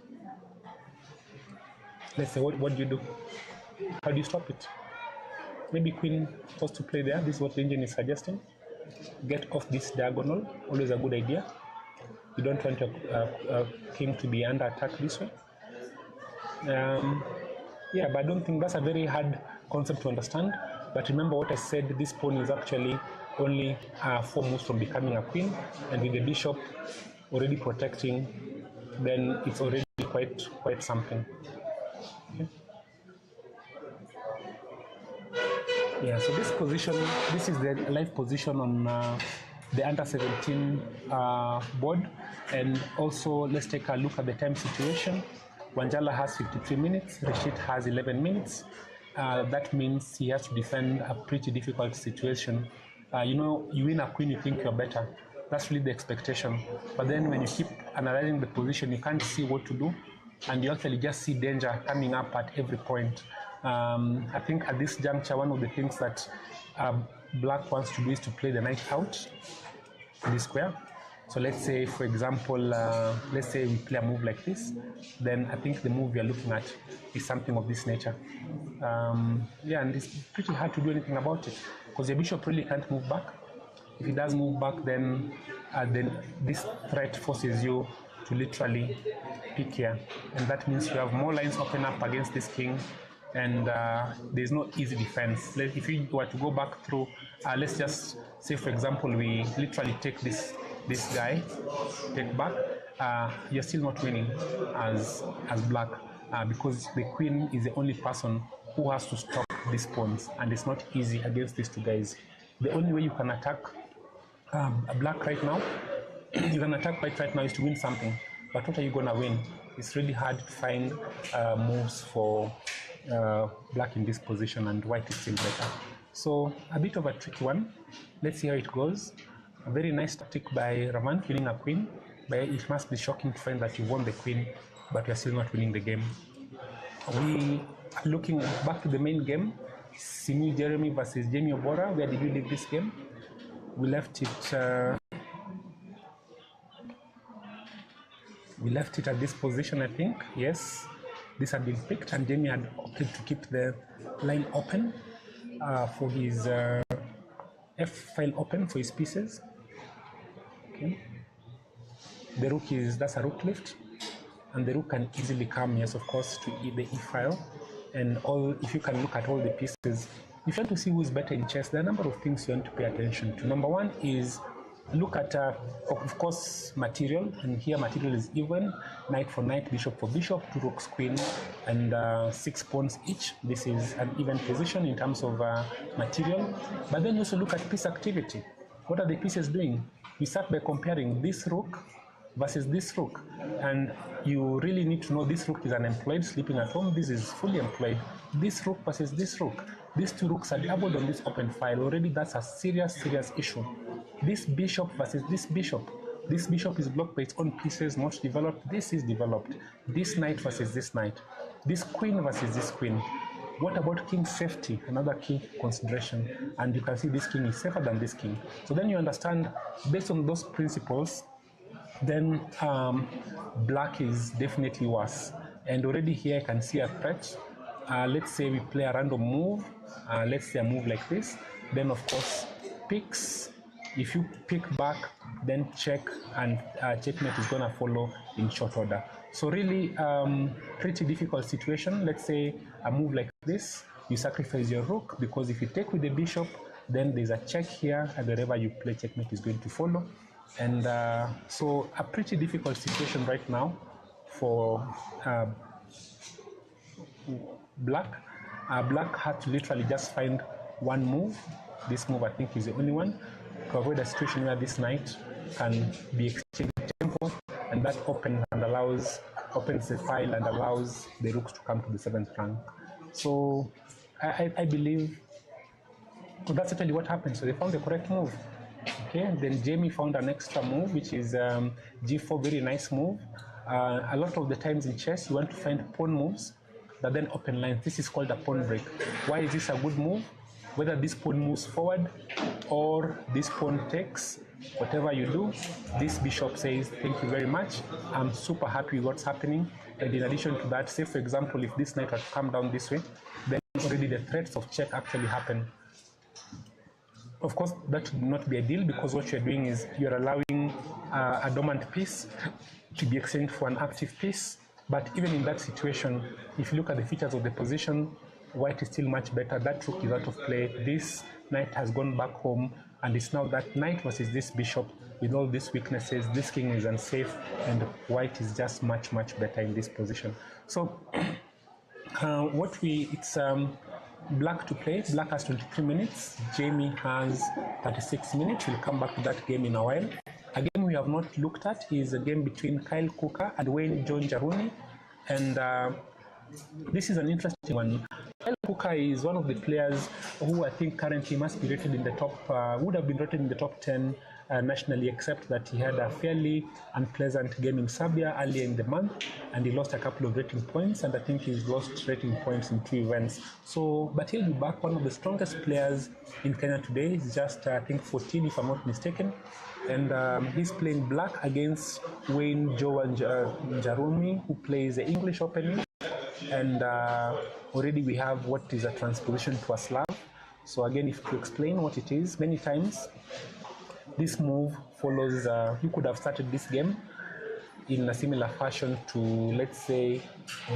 Let's say, what do you do? How do you stop it? Maybe queen was to play there. This is what the engine is suggesting. Get off this diagonal. Always a good idea. You don't want your king to be under attack this way. Yeah, but I don't think that's a very hard concept to understand. But remember what I said, this pawn is actually only 4 moves from becoming a queen, and with the bishop already protecting, then it's already quite something. Okay. Yeah, so this position, this is the live position on the under 17 board. And also let's take a look at the time situation. Wanjala has 53 minutes, Rashid has 11 minutes. That means he has to defend a pretty difficult situation. You know, you win a queen, you think you're better. That's really the expectation. But then when you keep analyzing the position, you can't see what to do. And you actually just see danger coming up at every point. I think at this juncture, one of the things that black wants to do is to play the knight out in this square. So let's say, for example, let's say we play a move like this, then I think the move we are looking at is something of this nature. Yeah, and it's pretty hard to do anything about it because your bishop really can't move back. If he does move back, then this threat forces you to literally pick here, and that means you have more lines open up against this king, and there's no easy defense. If you were to go back through, let's just say, for example, we literally take this guy, take back, you're still not winning as black because the queen is the only person who has to stop these pawns, and it's not easy against these 2 guys. The only way you can attack black right now, you can attack white right now is to win something. But what are you going to win? It's really hard to find moves for black in this position, and white is still better. So a bit of a tricky one. Let's see how it goes. A very nice tactic by Travant, winning a queen. But it must be shocking to find that you won the queen, but you're still not winning the game. We are looking back to the main game. Simi Jeremy versus Jamie Obora. Where did you leave this game? We left it. We left it at this position, I think. Yes, this had been picked, and Jamie had opted to keep the line open for his F file open for his pieces. Okay. The rook that's a rook lift, and the rook can easily come, yes, of course, to the E file. And if you can look at all the pieces, if you want to see who is better in chess, there are a number of things you want to pay attention to. Number one is look at, of course, material, and here material is even, knight for knight, bishop for bishop, 2 rooks, queen, and 6 pawns each. This is an even position in terms of material. But then you also look at piece activity. What are the pieces doing? We start by comparing this rook versus this rook, and you really need to know this rook is unemployed, sleeping at home. This is fully employed. This rook versus this rook. These 2 rooks are doubled on this open file. Already that's a serious issue. This bishop versus this bishop. This bishop is blocked by its own pieces, not developed. This is developed. This knight versus this knight. This queen versus this queen. What about king's safety? Another key consideration. And you can see this king is safer than this king. So then you understand, based on those principles, then black is definitely worse. And already here I can see a threat. Let's say we play a random move. Let's say a move like this. Then of course, picks. If you pick back, then check, and checkmate is gonna follow in short order. So really, pretty difficult situation. Let's say a move like this, you sacrifice your rook, because if you take with the bishop, then there's a check here, and wherever you play, checkmate is going to follow. And so a pretty difficult situation right now for black. Black had to literally just find one move. This move, I think, is the only one to avoid a situation where this knight can be exchanged tempo, and that opens the file and allows the rooks to come to the 7th rank. So I believe that's actually what happened. So they found the correct move. Okay, then Jamie found an extra move, which is g4, very nice move. A lot of the times in chess, you want to find pawn moves that then open lines. This is called a pawn break. Why is this a good move? Whether this pawn moves forward or this pawn takes, whatever you do, this bishop says, thank you very much, I'm super happy with what's happening. And in addition to that, say for example, if this knight had come down this way, then already the threats of check actually happen. Of course, that would not be ideal, because what you're doing is you're allowing a dormant piece to be exchanged for an active piece. But even in that situation, if you look at the features of the position, white is still much better. That rook is out of play. This knight has gone back home, and it's now that knight versus this bishop with all these weaknesses. This king is unsafe, and white is just much, much better in this position. So it's black to play. Black has 23 minutes. Jamie has 36 minutes. We'll come back to that game in a while. A game we have not looked at is a game between Kyle Kuka and Wayne John Jaruni. And this is an interesting one. Kyle Kuka is one of the players who I think currently must be rated in the top, would have been rated in the top 10 nationally, except that he had a fairly unpleasant game in Serbia earlier in the month, and he lost a couple of rating points, and I think he's lost rating points in 2 events. So, but he'll be back. One of the strongest players in Kenya today. He's just, I think, 14 if I'm not mistaken. And he's playing black against Wayne Joan Jarumi, who plays the English opening. And already we have what is a transposition to a Slav. So again, if to explain what it is, many times this move follows, you could have started this game in a similar fashion to, let's say,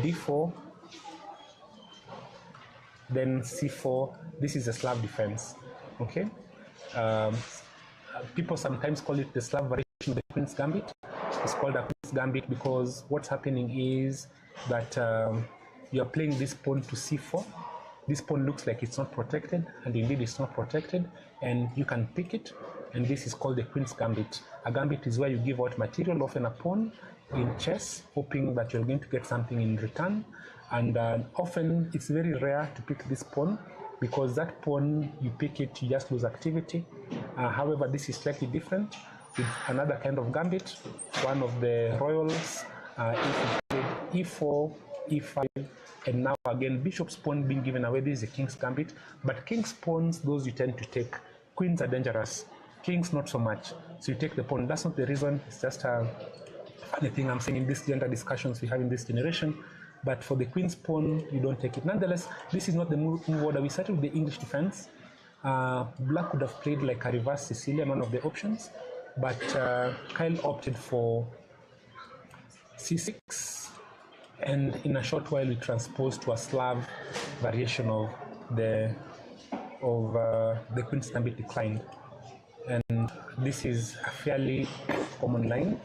d4, then c4. This is a Slav defense, okay? People sometimes call it the Slav variation of the Queen's Gambit. It's called a Queen's Gambit because what's happening is that you're playing this pawn to c4. This pawn looks like it's not protected, and indeed it's not protected, and you can pick it, and this is called the Queen's Gambit. A gambit is where you give out material, often a pawn, in chess, hoping that you're going to get something in return, and often it's very rare to pick this pawn, because that pawn, you pick it, you just lose activity. However, this is slightly different with another kind of gambit. One of the royals, e4, e5, and now again bishop's pawn being given away. This is a king's gambit, but king's pawns, those you tend to take. Queens are dangerous, kings not so much, so you take the pawn. That's not the reason, it's just a funny thing I'm saying in these gender discussions we have in this generation. But for the queen's pawn, you don't take it. Nonetheless, this is not the move order. We started with the English defense. Black would have played like a reverse Sicilian, one of the options, but Kyle opted for c6, and in a short while we transposed to a Slav variation of the Queen's Gambit declined. And this is a fairly common line.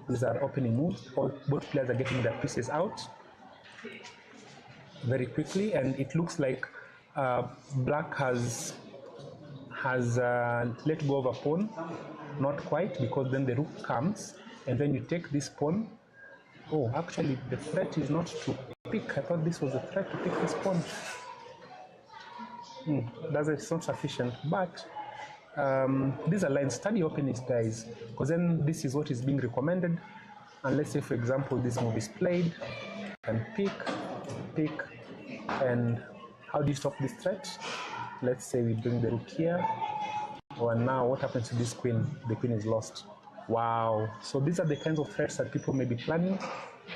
These are opening moves. Both players are getting their pieces out very quickly, and it looks like black has let go of a pawn. Not quite, because then the rook comes, and then you take this pawn. Oh, actually, the threat is not to pick. I thought this was a threat to pick this pawn. It's not sufficient, but these are lines. Study openings, guys, because then this is what is being recommended. And let's say, for example, this move is played, and pick, and how do you stop this threat? Let's say we bring the rook here. Well, now what happens to this queen? The queen is lost. Wow. So these are the kinds of threats that people may be planning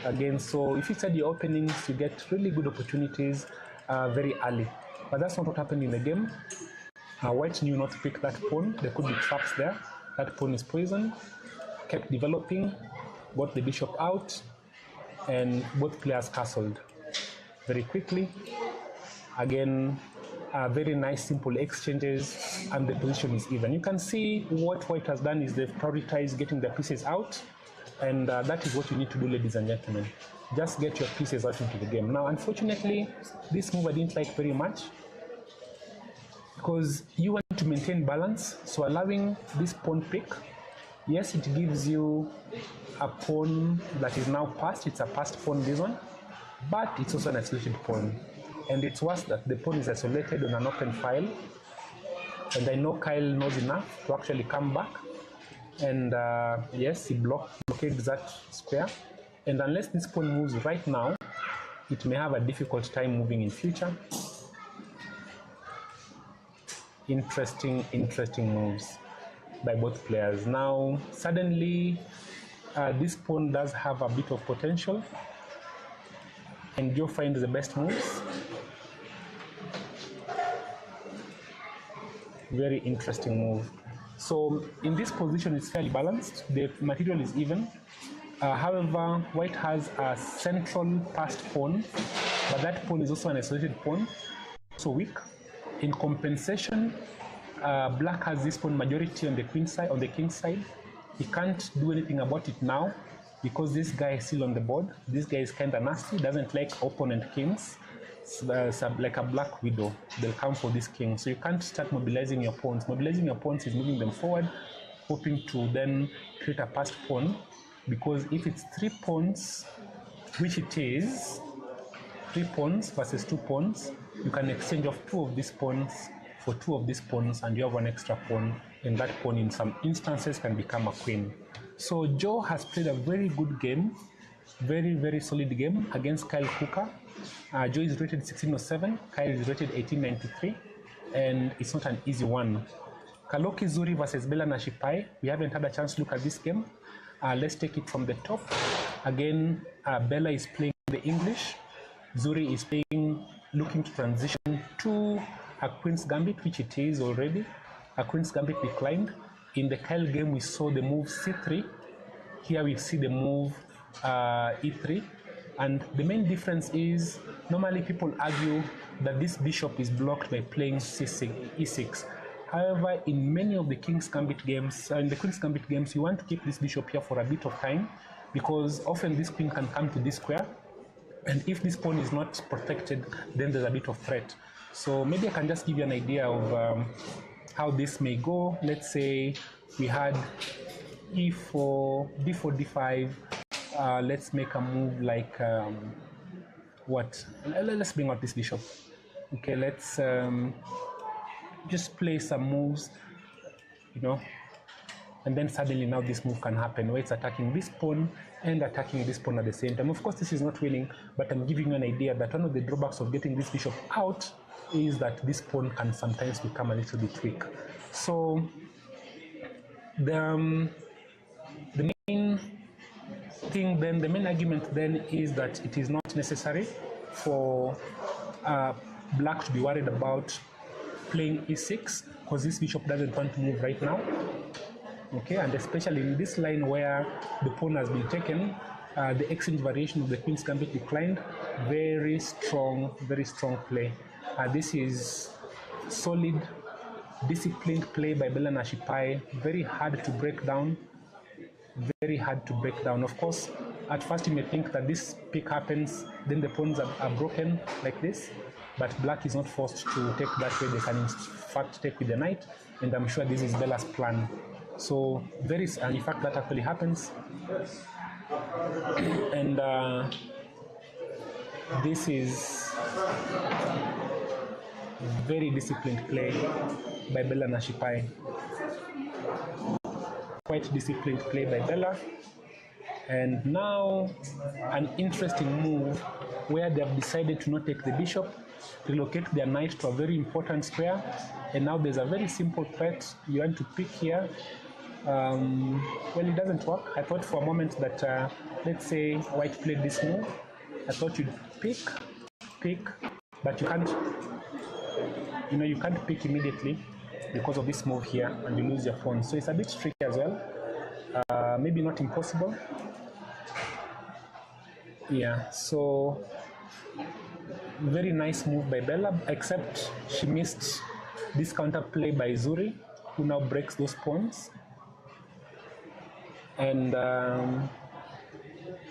again. So if you study your openings, you get really good opportunities very early. But that's not what happened in the game. White knew not to pick that pawn. There could be traps there. That pawn is poisoned. Kept developing, got the bishop out, and both players castled very quickly. Again, very nice simple exchanges, and the position is even. You can see what white has done is they've prioritized getting the pieces out, and that is what you need to do, ladies and gentlemen. Just get your pieces out into the game. Now, unfortunately, this move I didn't like very much, because you want to maintain balance. So allowing this pawn pick, yes, it gives you a pawn that is now passed. It's a passed pawn, this one, but it's also an isolated pawn. And it's worse that the pawn is isolated on an open file. And I know Kyle knows enough to actually come back. And yes, he blockades that square. And unless this pawn moves right now, it may have a difficult time moving in future. Interesting moves by both players. Now, suddenly, this pawn does have a bit of potential, and Joe finds the best moves. Very interesting move. So in this position, it's fairly balanced. The material is even. However, white has a central passed pawn, but that pawn is also an isolated pawn, so weak. In compensation, black has this pawn majority on the queen side, on the king side. He can't do anything about it now because this guy is still on the board. This guy is kind of nasty, doesn't like opponent kings. Like a black widow, they'll come for this king. So you can't start mobilizing your pawns. Mobilizing your pawns is moving them forward, hoping to then create a passed pawn, because if it's 3 pawns, which it is, 3 pawns versus 2 pawns, you can exchange off 2 of these pawns for 2 of these pawns, and you have 1 extra pawn, and that pawn in some instances can become a queen. So Joe has played a very good game, very solid game against Kyle Kuka. Joe is rated 1607, Kyle is rated 1893, and it's not an easy one. Kaloki Zuri versus Bella Nashipai. We haven't had a chance to look at this game. Let's take it from the top. Again, Bella is playing the English. Zuri is playing, looking to transition to a Queen's Gambit, which it is already. A Queen's Gambit declined. In the Kyle game, we saw the move C3. Here we see the move E3. And the main difference is, normally people argue that this bishop is blocked by playing E6. However, in many of the King's Gambit games, in the Queen's Gambit games, you want to keep this bishop here for a bit of time, because often this queen can come to this square, and if this pawn is not protected, then there's a bit of threat. So maybe I can just give you an idea of how this may go. Let's say we had E4, D4, D5. Let's make a move like what? Let's bring out this bishop. Okay, let's just play some moves, you know, and then suddenly now this move can happen where it's attacking this pawn and attacking this pawn at the same time. Of course, this is not winning, but I'm giving you an idea that one of the drawbacks of getting this bishop out is that this pawn can sometimes become a little bit weak. So the main thing then, the main argument then is that it is not necessary for black to be worried about playing e6, because this bishop doesn't want to move right now. Okay, and especially in this line where the pawn has been taken, the exchange variation of the Queen's Gambit declined. Very strong play. This is solid, disciplined play by Bella Nashipai. Very hard to break down. Of course, at first you may think that this pick happens, then the pawns are broken like this, but black is not forced to take that way. They can in fact take with the knight, and I'm sure this is Bella's plan. So and in fact that actually happens. And this is very disciplined play by Bella Nashipai. quite disciplined play by Bella. And now an interesting move where they have decided to not take the bishop, relocate their knight to a very important square, and now there's a very simple threat you want to pick here. Well, it doesn't work. I thought for a moment that let's say white played this move. I thought you'd pick, but you can't. You can't pick immediately because of this move here, and you lose your pawn. So it's a bit tricky as well. Maybe not impossible. Yeah. So very nice move by Bella, except she missed this counter play by Zuri, who now breaks those pawns. And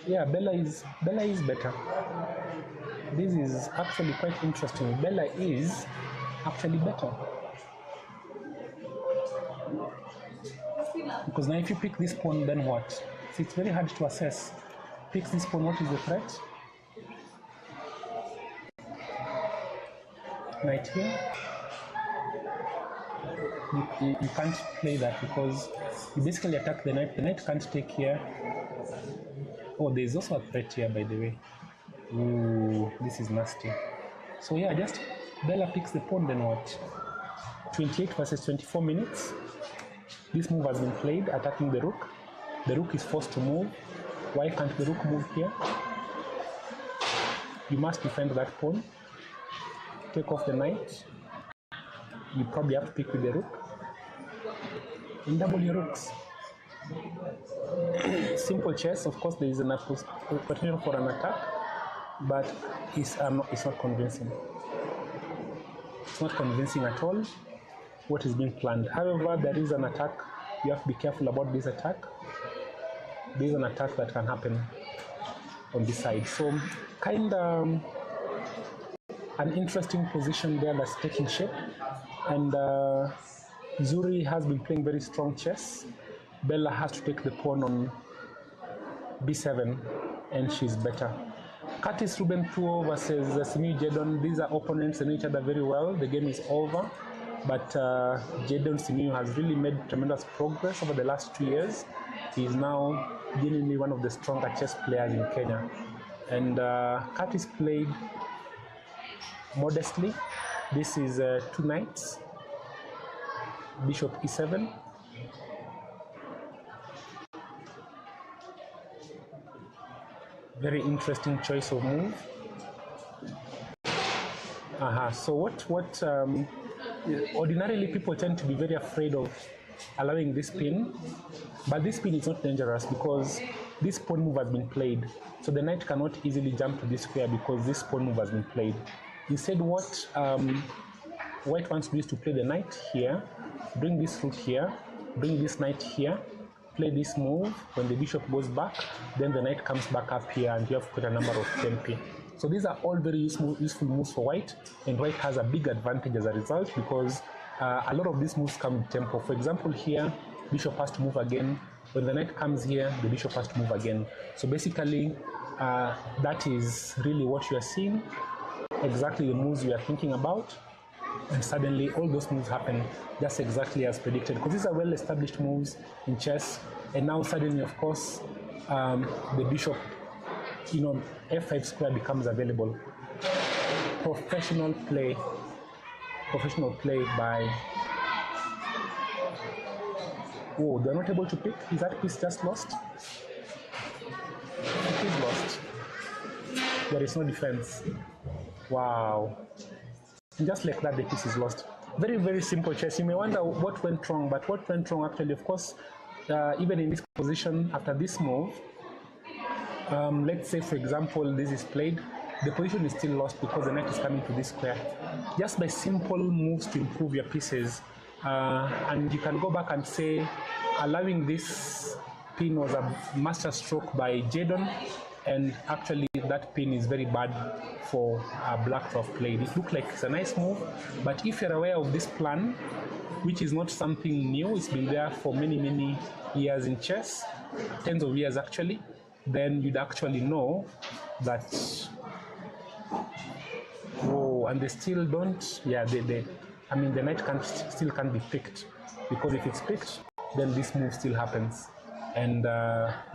yeah, Bella is better. This is actually quite interesting. Bella is actually better, because now if you pick this pawn, then what? So it's very hard to assess. Picks this pawn, what is the threat? Knight here. You can't play that because you basically attack the knight. The knight can't take here. Oh, there's also a threat here, by the way. Ooh, this is nasty. So yeah, just Bella picks the pawn, then what? 28 versus 24 minutes. This move has been played, attacking the rook. The rook is forced to move. Why can't the rook move here? You must defend that pawn. Take off the knight. You probably have to pick with the rook. And double your rooks. Simple chess. Of course, there is an potential for an attack, but it's not convincing. It's not convincing at all what is being planned. However, there is an attack. You have to be careful about this attack. There is an attack that can happen on this side. So, kind of an interesting position there that's taking shape. And Zuri has been playing very strong chess. Bella has to take the pawn on b7, and she's better. Curtis Ruben 2 versus Jedon. These are opponents and know each other very well. The game is over, but Jedon has really made tremendous progress over the last 2 years. He is now genuinely one of the stronger chess players in Kenya. And Curtis played modestly. This is 2 knights, bishop e7. Very interesting choice of move. So what ordinarily people tend to be very afraid of allowing this pin, but this pin is not dangerous because this pawn move has been played. So the knight cannot easily jump to this square because this pawn move has been played. Instead, what white wants to do is to play the knight here, bring this rook here, bring this knight here, play this move. When the bishop goes back, then the knight comes back up here, and you have quite a number of tempi. So these are all very useful moves for white, and white has a big advantage as a result because a lot of these moves come with tempo. For example, here, bishop has to move again. When the knight comes here, the bishop has to move again. So basically, that is really what you are seeing, exactly the moves we are thinking about. And suddenly all those moves happen just exactly as predicted, because these are well-established moves in chess. And now suddenly, of course, the bishop, f5 square becomes available. Professional play by... Oh, they're not able to pick. Is that piece just lost? It is lost. There is no defense. Wow. Just like that, the piece is lost. Very, very simple chess. You may wonder what went wrong, but what went wrong actually, of course, even in this position, after this move, let's say, for example, this is played, the position is still lost because the knight is coming to this square. Just by simple moves to improve your pieces, and you can go back and say, allowing this pin was a master stroke by Jedon, and actually that pin is very bad for black to have played. It looked like it's a nice move, but if you're aware of this plan, which is not something new, it's been there for many, many years in chess, tens of years actually, then you'd actually know that, oh, and they still don't, yeah, the knight still can't be picked, because if it's picked, then this move still happens. And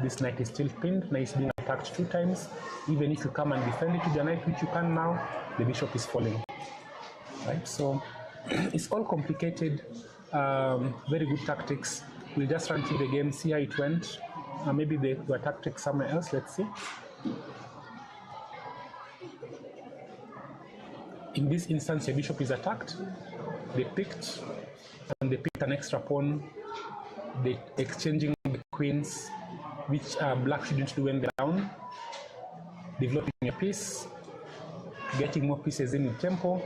this knight is still pinned. Knight is being attacked 2 times. Even if you come and defend it with your knight, which you can now, the bishop is falling. Right? So it's all complicated. Very good tactics. We'll just run through the game, see how it went. Maybe they were tactics somewhere else. Let's see. In this instance, your bishop is attacked. They picked, and they picked an extra pawn. They exchanging the queens, which black shouldn't do when they're down. Developing your piece, getting more pieces in tempo,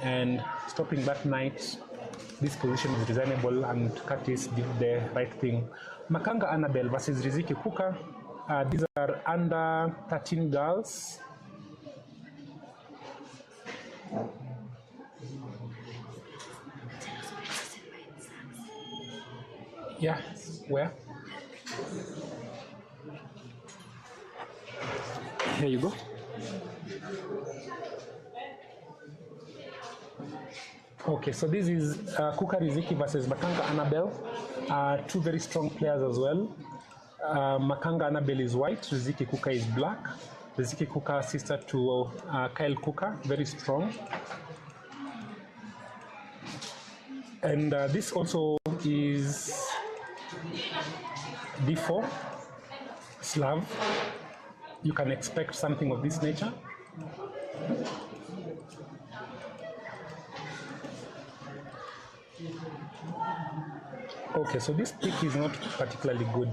and stopping that knight. This position is designable, and Curtis did the right thing. Makanga Anabel versus Riziki Kuka. These are under 13 girls. Yeah, where? Here you go. Okay, so this is Kuka Riziki versus Makanga Anabel. 2 very strong players as well. Makanga Anabel is white, Riziki Kuka is black. Riziki Kuka, sister to Kyle Kuka, very strong. And this also is D4, Slav. You can expect something of this nature. Okay, so this pick is not particularly good.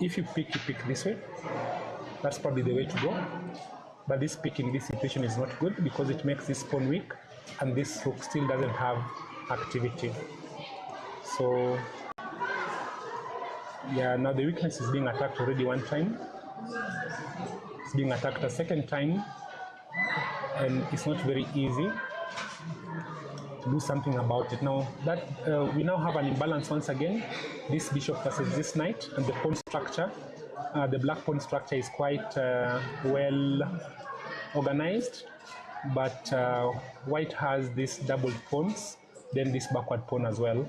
If you pick this way. That's probably the way to go. But this pick in this situation is not good because it makes this pawn weak, and this rook still doesn't have activity. So yeah, now the weakness is being attacked already 1 time. It's being attacked a 2nd time, and it's not very easy to do something about it. Now that we now have an imbalance once again, this bishop versus this knight, and the pawn structure, the black pawn structure is quite well organized, but white has this double pawns, then this backward pawn as well,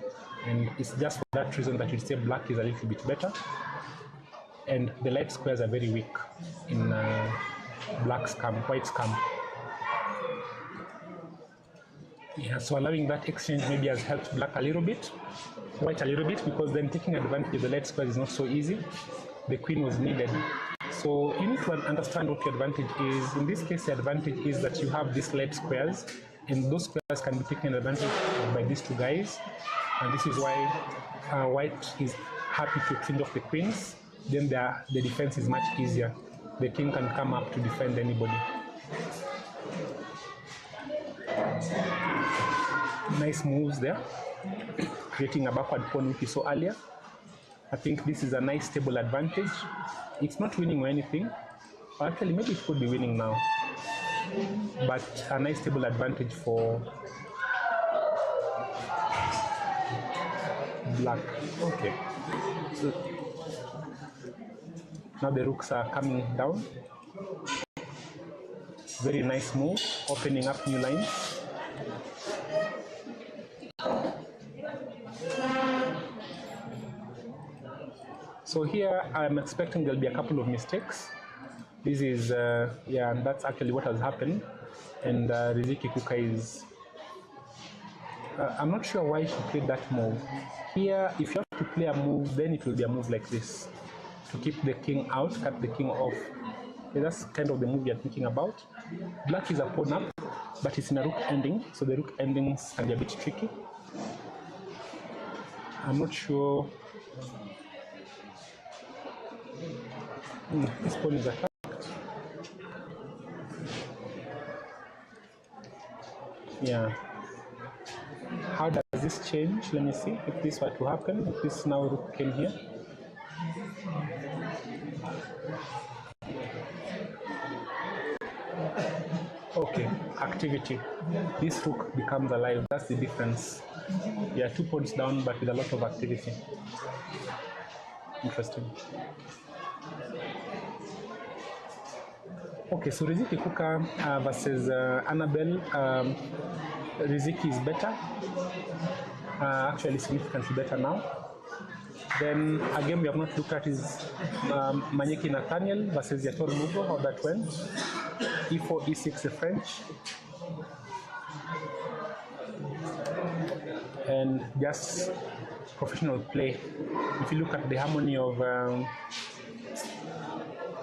and it's just for that reason that you say black is a little bit better, and the light squares are very weak in black's camp, white's camp. Yeah, so allowing that exchange maybe has helped black a little bit, white a little bit, because then taking advantage of the light squares is not so easy. The queen was needed. So you need to understand what your advantage is. In this case, the advantage is that you have these light squares, and those squares can be taken advantage of by these 2 guys. And this is why white is happy to exchange off the queens. Then the defense is much easier. The king can come up to defend anybody. Nice moves there, creating a backward pawn which we saw earlier. I think this is a nice stable advantage. It's not winning or anything. Actually, maybe it could be winning now. But a nice stable advantage for black. Okay. So now the rooks are coming down. Very nice move, opening up new lines. So here I'm expecting there'll be a couple of mistakes. This is, yeah, and that's actually what has happened. And Riziki Kuka is, I'm not sure why she played that move. Here, if you have to play a move, then it will be a move like this. To keep the king out, cut the king off. Okay, that's kind of the move you're thinking about. Black is a pawn up, but it's in a rook ending, so the rook endings can be a bit tricky. I'm not sure. This pawn is attacked. Yeah. How does this change? Let me see if this were to happen. If this now rook came here. Okay, activity. This rook becomes alive. That's the difference. Yeah, 2 pawns down, but with a lot of activity. Interesting. Okay, so Riziki Kuka versus Anabel. Riziki is better. actually significantly better now. Then a game we have not looked at is Manyeki Nathaniel versus Yator Mugo, how that went. E4, E6 the French. And just professional play. If you look at the harmony of,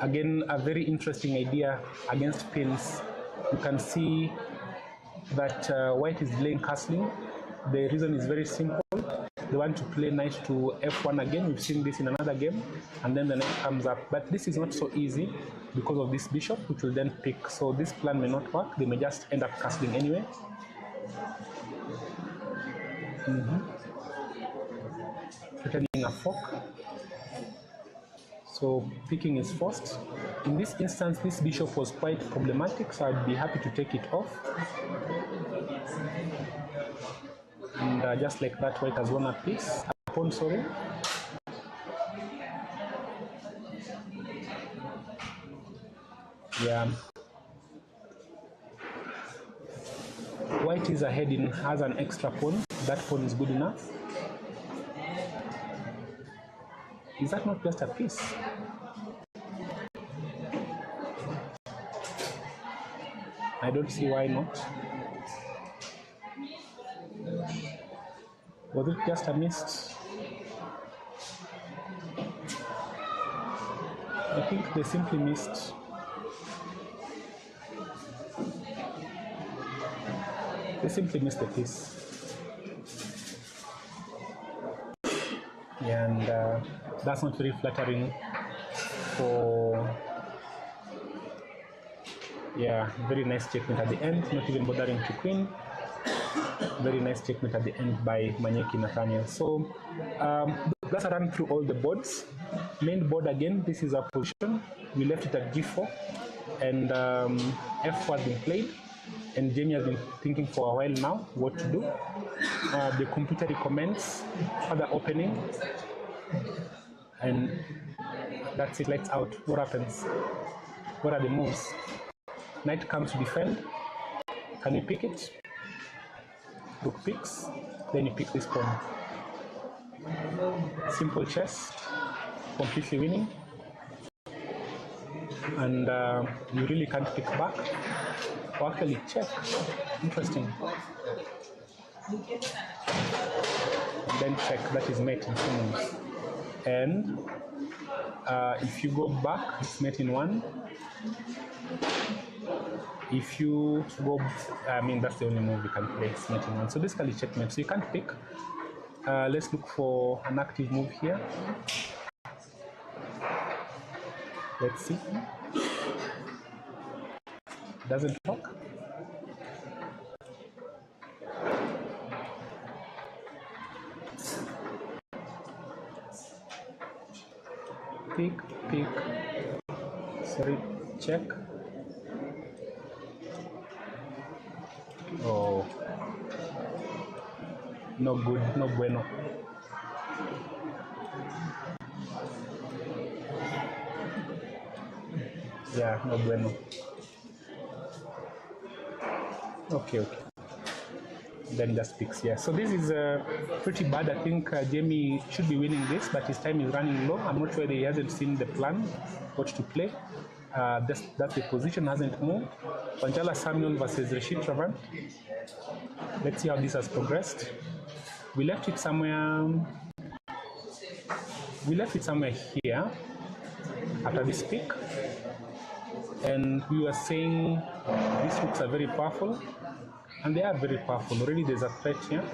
again, a very interesting idea against pins, you can see that white is delaying castling. The reason is very simple. They want to play knight to f1 again. We've seen this in another game, and then the knight comes up. But this is not so easy because of this bishop, which will then pick. So this plan may not work. They may just end up castling anyway. Returning a fork. So picking is forced. In this instance, this bishop was quite problematic, so I'd be happy to take it off. And just like that, white has won a piece. A pawn, sorry. Yeah. White is ahead and has an extra pawn. That pawn is good enough. Is that not just a piece? I don't see why not. Was it just a missed? I think they simply missed. They simply missed the piece. Yeah, and that's not very flattering for, yeah, very nice checkmate at the end, not even bothering to queen. Very nice checkmate at the end by Manyeki Nathaniel. So let's run through all the boards. Main board again, this is our position. We left it at g4, and f4 has been played, and Jamie has been thinking for a while now what to do. The computer recommends further opening, and that's it, lights out. What happens? What are the moves? Knight comes to defend. Can you pick it? Rook picks, then you pick this pawn. Simple chess, completely winning. And you really can't pick back. Or actually check. Interesting. And then check, that is mate in 2 moves. And if you go back, it's mate in 1. If you go, I mean, that's the only move you can play, it's mate in 1. So basically checkmate, so you can't pick. Let's look for an active move here. Let's see. Doesn't work. Pick, pick. Sorry, check. Oh, no good, no bueno. Yeah, no bueno. Okay. Then just picks, yeah. So this is pretty bad. I think Jamie should be winning this, but his time is running low. I'm not sure that he hasn't seen the plan, what to play. That the position hasn't moved. Panjala Samuel versus Rashid Travant. Let's see how this has progressed. We left it somewhere here after this pick, and we were saying these rooks are very powerful, and they are very powerful. Already there's a threat here.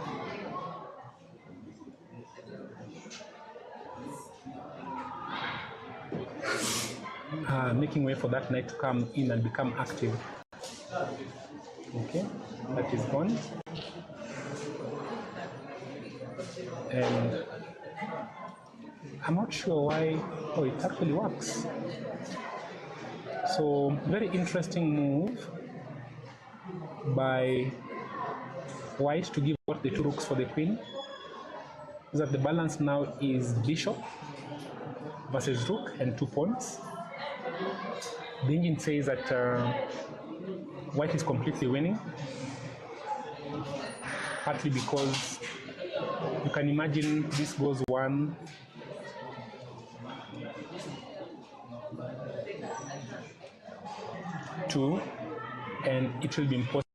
Making way for that knight to come in and become active. Okay, that is gone. And I'm not sure why. Oh, it actually works. So very interesting move by white to give out the 2 rooks for the queen. So that the balance now is bishop versus rook and 2 pawns. The engine says that white is completely winning, partly because You can imagine this goes 1, 2, and it will be impossible